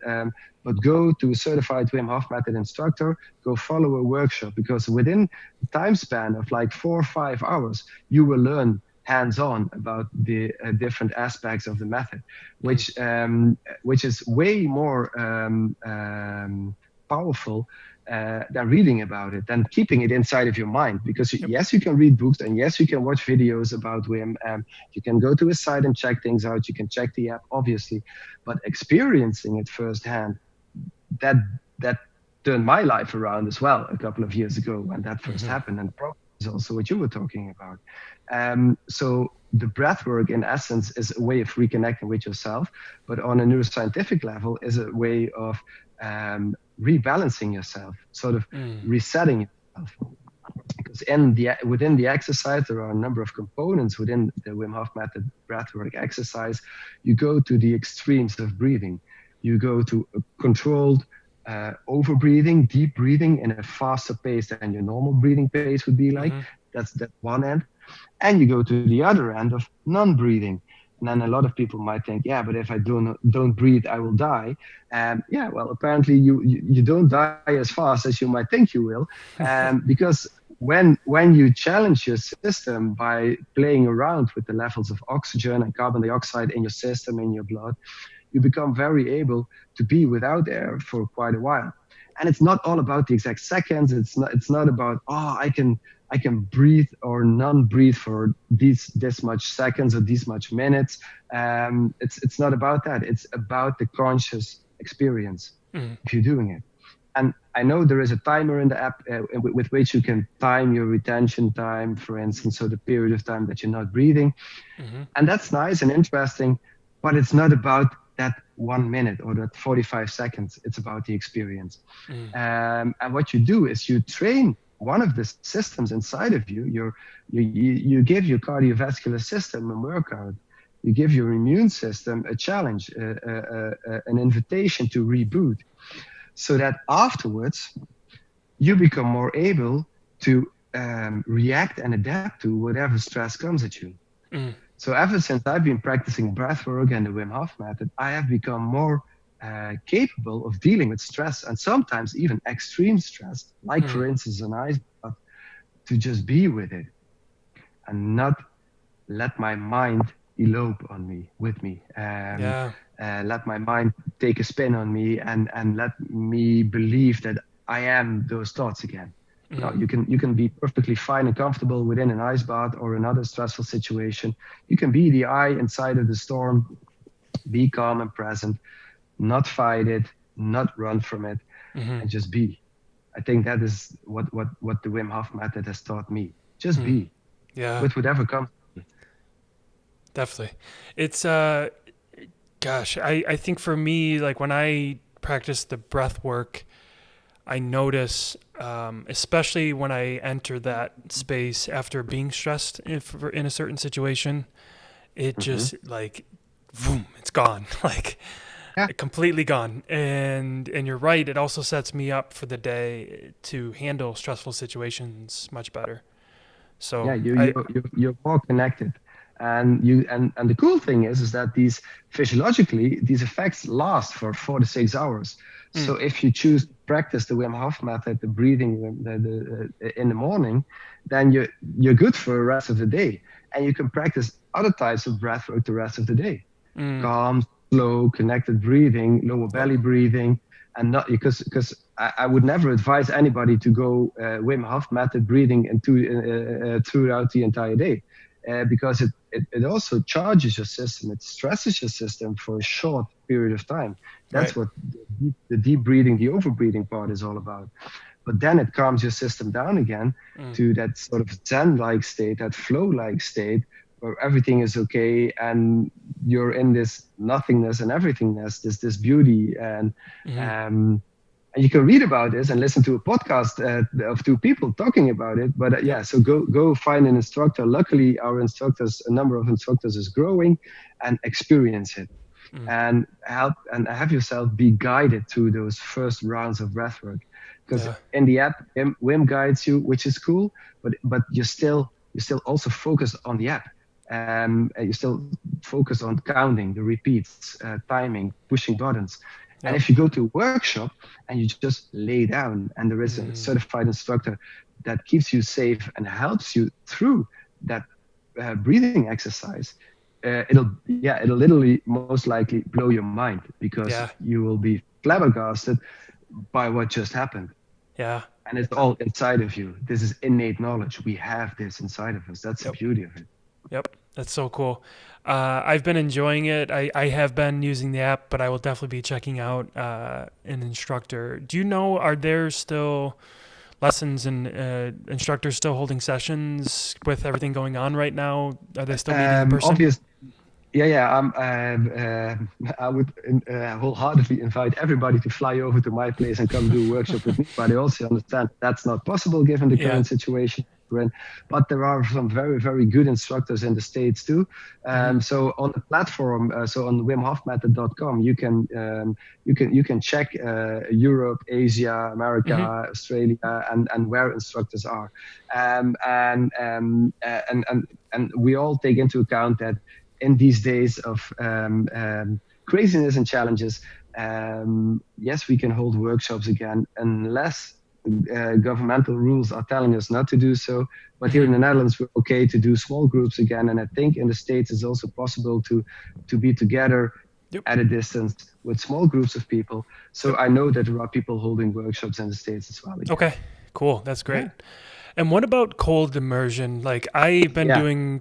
But go to a certified Wim Hof method instructor, go follow a workshop, because within the time span of like 4 or 5 hours, you will learn hands-on about the different aspects of the method, which is way more powerful than reading about it, than keeping it inside of your mind. Because yes, you can read books, and yes, you can watch videos about Wim. You can go to his site and check things out. You can check the app, obviously, but experiencing it firsthand, that turned my life around as well a couple of years ago when that first happened, and probably is also what you were talking about. So the breath work, in essence, is a way of reconnecting with yourself, but on a neuroscientific level is a way of rebalancing yourself, sort of resetting yourself. Because within the exercise, there are a number of components within the Wim Hof method breathwork exercise. You go to the extremes of breathing. You go to a controlled over-breathing, deep breathing in a faster pace than your normal breathing pace would be like. That's that one end. And you go to the other end of non-breathing. And then a lot of people might think, but if I don't breathe, I will die. Well, apparently you don't die as fast as you might think you will, because when you challenge your system by playing around with the levels of oxygen and carbon dioxide in your system, in your blood, you become very able to be without air for quite a while. And it's not all about the exact seconds. It's not about, I can breathe or non-breathe for this much seconds or this much minutes. It's not about that. It's about the conscious experience if you're doing it. And I know there is a timer in the app with which you can time your retention time, for instance, so the period of time that you're not breathing. And that's nice and interesting, but it's not about that 1 minute or that 45 seconds. It's about the experience. And what you do is you train one of the systems inside of you. You give your cardiovascular system a workout. You give your immune system a challenge, an invitation to reboot, so that afterwards you become more able to react and adapt to whatever stress comes at you. So ever since I've been practicing breathwork and the Wim Hof method, I have become more capable of dealing with stress, and sometimes even extreme stress, like for instance an ice bath, to just be with it and not let my mind elope with me. Let my mind take a spin on me and let me believe that I am those thoughts again. No, you can be perfectly fine and comfortable within an ice bath or another stressful situation. You can be the eye inside of the storm, be calm and present, not fight it, not run from it, and just be. I think that is what the Wim Hof method has taught me. Just be. With whatever comes. Definitely. It's I think for me, like when I practice the breath work, I notice, especially when I enter that space after being stressed in a certain situation, it just like, boom, it's gone, like completely gone. And you're right. It also sets me up for the day to handle stressful situations much better. So you're more connected. And the cool thing is that these physiologically, these effects last for 4 to 6 hours. So if you choose to practice the Wim Hof method, the breathing in the morning, then you're good for the rest of the day. And you can practice other types of breath work the rest of the day. Calm, slow, connected breathing, lower belly breathing, and not because I would never advise anybody to go Wim Hof method breathing throughout the entire day. Because it also charges your system, it stresses your system for a short period of time. That's what the deep breathing, the over breathing part is all about. But then it calms your system down again to that sort of Zen-like state, that flow-like state, where everything is okay and you're in this nothingness and everythingness, this beauty. And you can read about this and listen to a podcast of 2 people talking about it. But so go find an instructor. Luckily, a number of instructors is growing, and experience it. and have yourself be guided through those first rounds of breath work. Because Yeah. in the app, Wim guides you, which is cool, but you still also focus on the app. You still focus on counting the repeats, timing, pushing buttons. And Yep. if you go to a workshop and you just lay down, and there is a Mm. certified instructor that keeps you safe and helps you through that breathing exercise, it'll literally most likely blow your mind, because Yeah. you will be flabbergasted by what just happened. Yeah. And it's all inside of you. This is innate knowledge. We have this inside of us. That's the Yep. beauty of it. Yep. That's so cool. I've been enjoying it. I have been using the app, but I will definitely be checking out an instructor. Do you know, are there still lessons and instructors still holding sessions with everything going on right now? Are they still meeting in person? Obvious, yeah. I would wholeheartedly invite everybody to fly over to my place and come do a workshop with me. But I also understand that's not possible given the Yeah. current situation we're in. But there are some very, very good instructors in the States too. Mm-hmm. So on the platform, so on wimhofmethod.com, you can check Europe, Asia, America, Mm-hmm. Australia, and where instructors are. And we all take into account that in these days of craziness and challenges, yes, we can hold workshops again unless governmental rules are telling us not to do so. But here in the Netherlands, we're okay to do small groups again. And I think in the States, it's also possible to be together Yep. at a distance with small groups of people. So Yep. I know that there are people holding workshops in the States as well. Okay. Cool. That's great. Yeah. And what about cold immersion? Like I've been Yeah. doing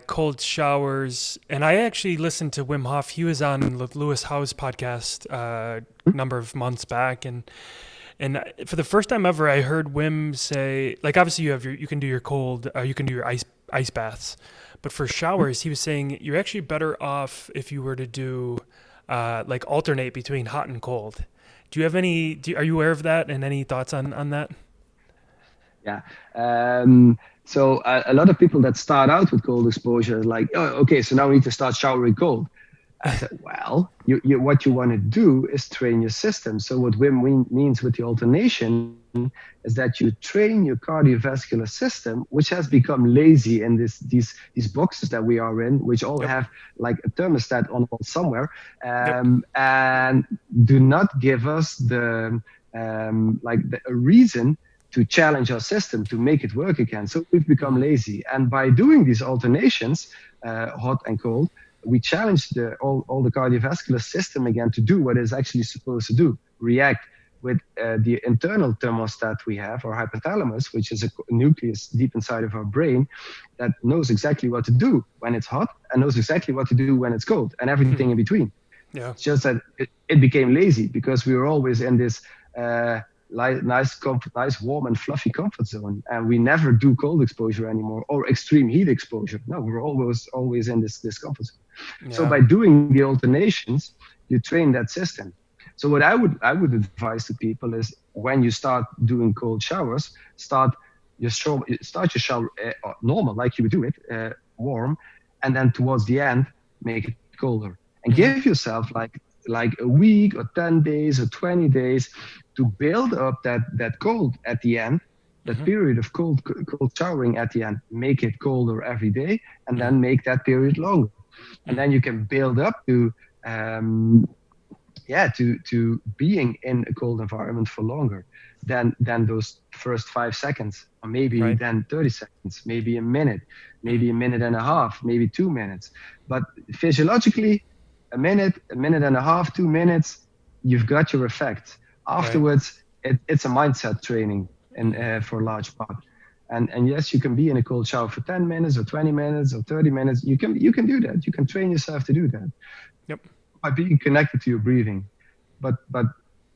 cold showers, and I actually listened to Wim Hof. He was on Lewis Howes' podcast a number of months back, and for the first time ever, I heard Wim say, like, obviously you can do your cold, you can do your ice baths, but for showers, he was saying you're actually better off if you were to do like alternate between hot and cold. Do you have any? Are you aware of that, and any thoughts on that? Yeah. So a lot of people that start out with cold exposure are like, oh, okay, so now we need to start showering cold. I said, well, what you want to do is train your system. So what Wim means with the alternation is that you train your cardiovascular system, which has become lazy in these boxes that we are in, which all Yep. have like a thermostat on somewhere, Yep. and do not give us the a reason to challenge our system to make it work again. So we've become lazy, and by doing these alternations, hot and cold, we challenge all the cardiovascular system again to do what it's actually supposed to do: react with the internal thermostat we have, our hypothalamus, which is a nucleus deep inside of our brain that knows exactly what to do when it's hot and knows exactly what to do when it's cold, and everything in between. Yeah. It's just that it became lazy because we were always in this nice, warm and fluffy comfort zone, and we never do cold exposure anymore or extreme heat exposure. No, we're always in this comfort zone. Yeah. So by doing the alternations, you train that system. So what I would advise to people is, when you start doing cold showers, start your shower normal, like you would do it, warm, and then towards the end make it colder, and give yourself like a week or 10 days or 20 days to build up that cold at the end, that period of cold showering at the end. Make it colder every day, and then make that period longer. And then you can build up to being in a cold environment for longer than those first 5 seconds, or maybe Right. then 30 seconds, maybe a minute, maybe a minute and a half, maybe 2 minutes. But physiologically, a minute and a half, 2 minutes, you've got your effect. Afterwards, it's a mindset training for a large part. And yes, you can be in a cold shower for 10 minutes or 20 minutes or 30 minutes. You can do that. You can train yourself to do that. Yep. By being connected to your breathing. But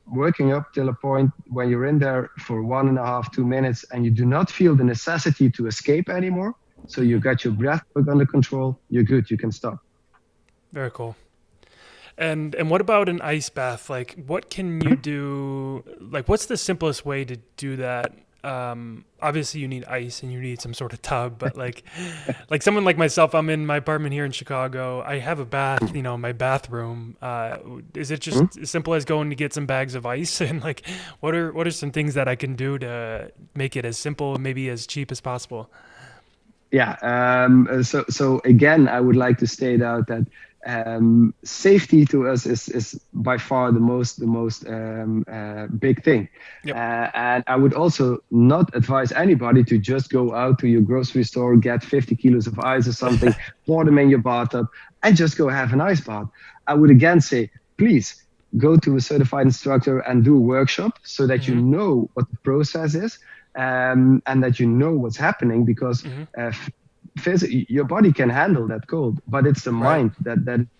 working up till a point when you're in there for 1.5, 2 minutes, and you do not feel the necessity to escape anymore. So you got your breath under control. You're good. You can stop. Very cool. And what about an ice bath? Like, what can you do? Like, what's the simplest way to do that? obviously you need ice and you need some sort of tub, but like someone like myself, I'm in my apartment here in Chicago. I have a bath, my bathroom. Is it Hmm? just as simple as going to get some bags of ice? And like, what are some things that I can do to make it as simple, maybe as cheap as possible? Yeah. So again, I would like to state out that safety to us is by far the most big thing. Yep. And I would also not advise anybody to just go out to your grocery store, get 50 kilos of ice or something, pour them in your bathtub, and just go have an ice bath. I would again say, please go to a certified instructor and do a workshop so that you Mm-hmm. know what the process is, and that you know what's happening, because Mm-hmm. your body can handle that cold, but it's the Right. mind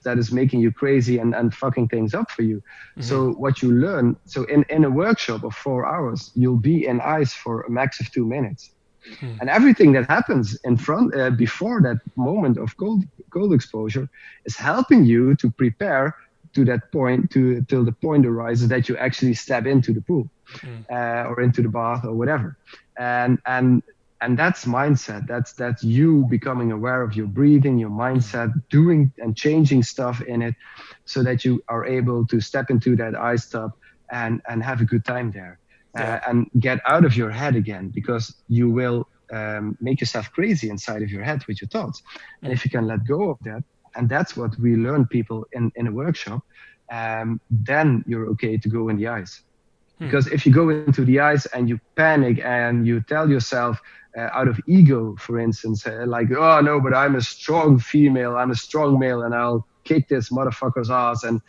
that is making you crazy and fucking things up for you. Mm-hmm. So what you learn, so in a workshop of 4 hours, you'll be in ice for a max of 2 minutes, Mm-hmm. and everything that happens in front before that moment of cold exposure is helping you to prepare to that point, to till the point arises that you actually step into the pool, or into the bath or whatever. And and and that's mindset. That's you becoming aware of your breathing, your mindset, doing and changing stuff in it, so that you are able to step into that ice tub and have a good time there, Yeah. and get out of your head again, because you will make yourself crazy inside of your head with your thoughts. And Mm. if you can let go of that, and that's what we learn people in a workshop, then you're okay to go in the ice. Mm. Because if you go into the ice and you panic and you tell yourself, out of ego, for instance, like, oh no, but I'm a strong female, I'm a strong male, and I'll kick this motherfucker's ass. And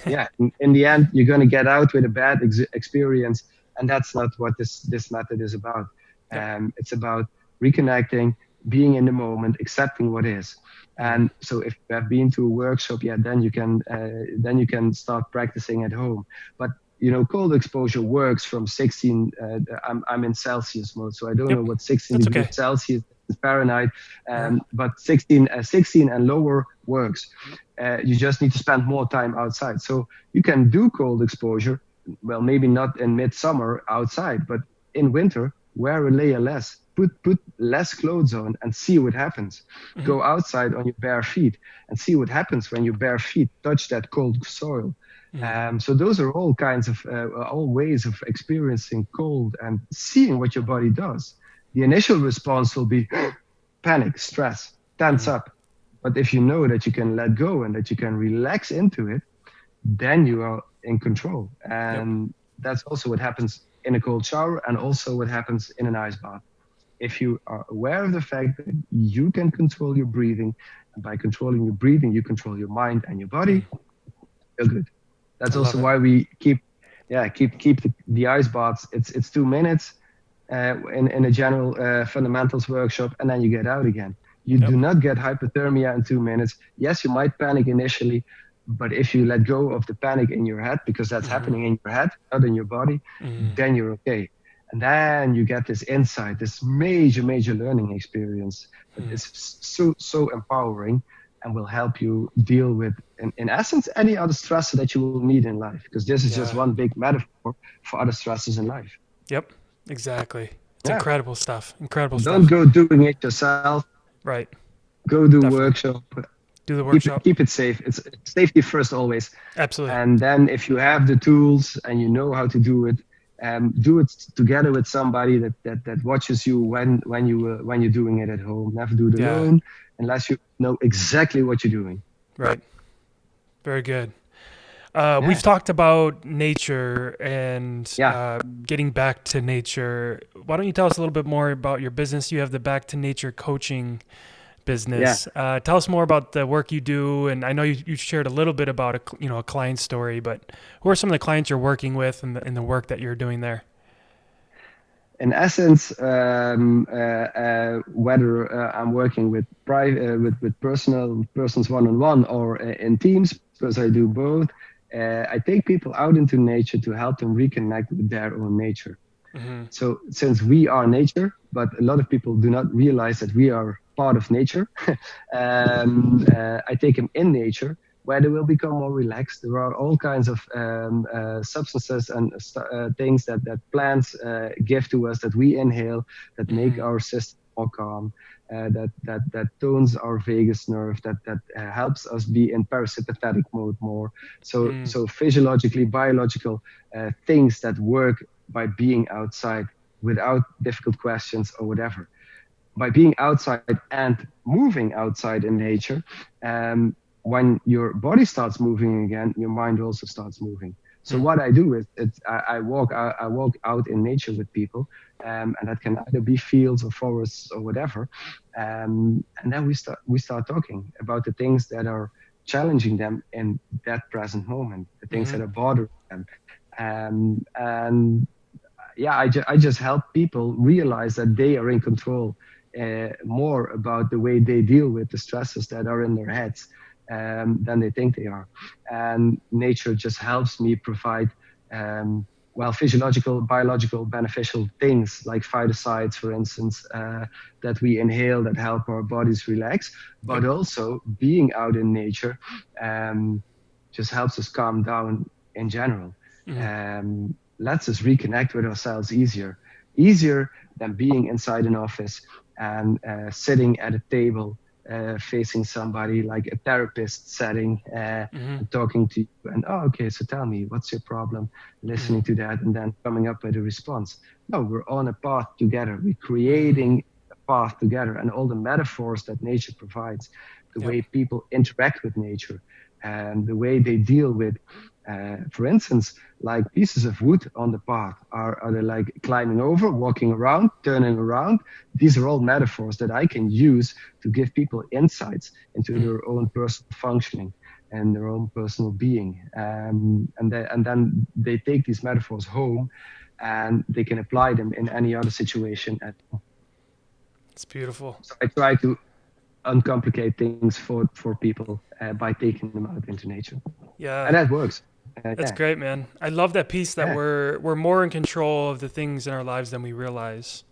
yeah, in the end, you're going to get out with a bad experience. And that's not what this method is about. Yep. It's about reconnecting, being in the moment, accepting what is. Mm. And so if you have been to a workshop, yeah, then you can start practicing at home. But cold exposure works from 16. I'm in Celsius mode, so I don't know Yep. what 16 That's degrees okay. Celsius is Fahrenheit, Uh, but 16 and lower works. You just need to spend more time outside. So you can do cold exposure. Well, maybe not in midsummer outside, but in winter, wear a layer less. Put less clothes on and see what happens. mhm. Go outside on your bare feet and see what happens when your bare feet touch that cold soil. Mm. So those are all kinds of all ways of experiencing cold and seeing what your body does. The initial response will be panic, stress, tense Mm. up. But if you know that you can let go and that you can relax into it, then you are in control. Yep. And that's also what happens in a cold shower, and also what happens in an ice bath. If you are aware of the fact that you can control your breathing, and by controlling your breathing, you control your mind and your body, Mm. you're good. I That's love also it. why we keep the ice baths. It's 2 minutes in a general fundamentals workshop, and then you get out again. You Yep. do not get hypothermia in 2 minutes. Yes, you might panic initially, but if you let go of the panic in your head, because that's Mm-hmm. happening in your head, not in your body, Mm. then you're okay. And then you get this insight, this major learning experience that Mm. is so empowering, and will help you deal with, in essence, any other stressor that you will need in life. Because this is just Yeah. one big metaphor for other stresses in life. Yep. Exactly. It's Yeah. incredible stuff. Incredible Don't stuff. go doing it yourself. Right. Go do Definitely. workshop. Do the Keep it workshop. keep it safe. It's safety first always. Absolutely. And then if you have the tools and you know how to do it together with somebody that watches you when you're doing it at home. Never do it Yeah. alone unless you know exactly what you're doing. Right. Very good. We've Yeah. talked about nature and Yeah. getting back to nature. Why don't you tell us a little bit more about your business? You have the Back to Nature coaching Yeah. business. Tell us more about the work you do. And I know you shared a little bit about a client story, but who are some of the clients you're working with and the work that you're doing there? In essence, whether I'm working with with persons one on one, or in teams, because I do both, I take people out into nature to help them reconnect with their own nature. Mm-hmm. So since we are nature, but a lot of people do not realize that we are part of nature, I take them in nature where they will become more relaxed. There are all kinds of substances and things that plants give to us that we inhale that make our system more calm. That tones our vagus nerve, that helps us be in parasympathetic mode more. So physiologically, biological things that work by being outside without difficult questions or whatever. By being outside and moving outside in nature, when your body starts moving again, your mind also starts moving. So what I do is I walk out in nature with people, and that can either be fields or forests or whatever, and then we start talking about the things that are challenging them in that present moment, the things that are bothering them, and yeah, I just help people realize that they are in control more about the way they deal with the stresses that are in their heads than they think they are. And nature just helps me provide, physiological, biological, beneficial things like phytoncides, for instance, that we inhale that help our bodies relax. But also being out in nature just helps us calm down in general. Lets us reconnect with ourselves easier than being inside an office and sitting at a table facing somebody like a therapist setting, talking to you and, okay, so tell me, what's your problem? Listening to that and then coming up with a response. No, we're on a path together. We're creating a path together, and all the metaphors that nature provides, the way people interact with nature and the way they deal with, for instance, like pieces of wood on the path. Are they like climbing over, walking around, turning around? These are all metaphors that I can use to give people insights into their own personal functioning and their own personal being. And then they take these metaphors home and they can apply them in any other situation. It's beautiful. So I try to uncomplicate things for people by taking them out into nature. Yeah. And that works. That's great, man. I love that piece that we're more in control of the things in our lives than we realize.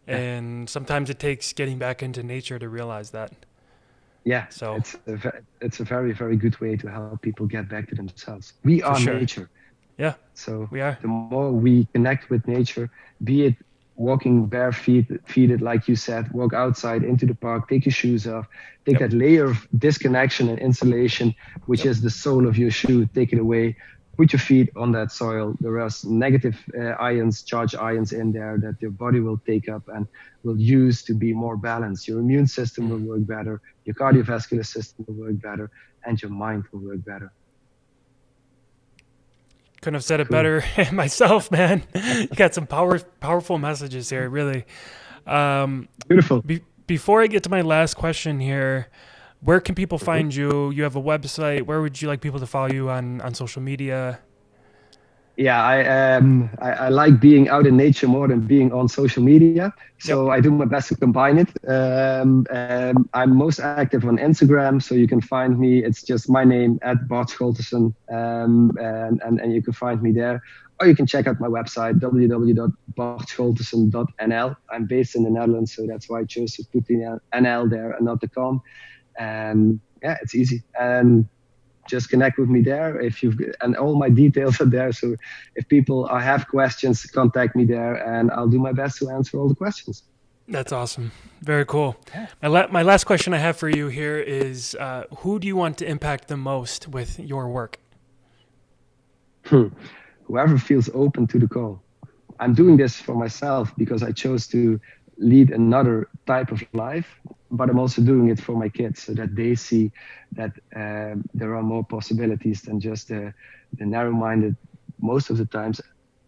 And sometimes it takes getting back into nature to realize that. Yeah, so it's a very, very good way to help people get back to themselves. We are nature. Yeah, so we are. The more we connect with nature, be it walking barefooted, like you said, walk outside into the park, take your shoes off, take that layer of disconnection and insulation, which is the sole of your shoe, take it away, put your feet on that soil. There are negative ions, charged ions in there that your body will take up and will use to be more balanced. Your immune system will work better, your cardiovascular system will work better, and your mind will work better. Couldn't have said it better myself, man. You got some powerful messages here, really. Beautiful. Before I get to my last question here, where can people find you? You have a website. Where would you like people to follow you on social media? Yeah, I like being out in nature more than being on social media. So I do my best to combine it. I'm most active on Instagram, so you can find me. It's just my name at Bart Scholtissen, and you can find me there. Or you can check out my website, www.bartscholtissen.nl. I'm based in the Netherlands, so that's why I chose to put the NL there and not the com. And yeah, it's easy. And just connect with me there and all my details are there. So if people have questions, contact me there and I'll do my best to answer all the questions. That's awesome. Very cool. Yeah. My last question I have for you here is, who do you want to impact the most with your work? Whoever feels open to the call. I'm doing this for myself because I chose to lead another type of life, but I'm also doing it for my kids so that they see that there are more possibilities than just the narrow-minded. Most of the times,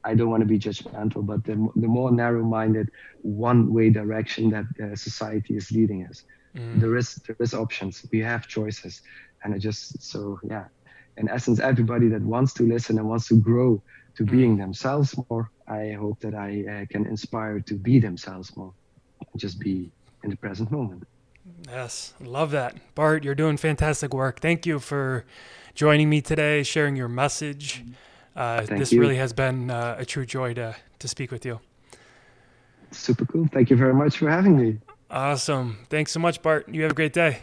I don't want to be judgmental, but the more narrow-minded, one-way direction that society is leading us. There is options. We have choices, and in essence, everybody that wants to listen and wants to grow to being themselves more, I hope that I can inspire to be themselves more and just be in the present moment. Yes, love that. Bart, you're doing fantastic work. Thank you for joining me today, sharing your message. This really has been a true joy to speak with you. Super cool. Thank you very much for having me. Awesome. Thanks so much, Bart. You have a great day.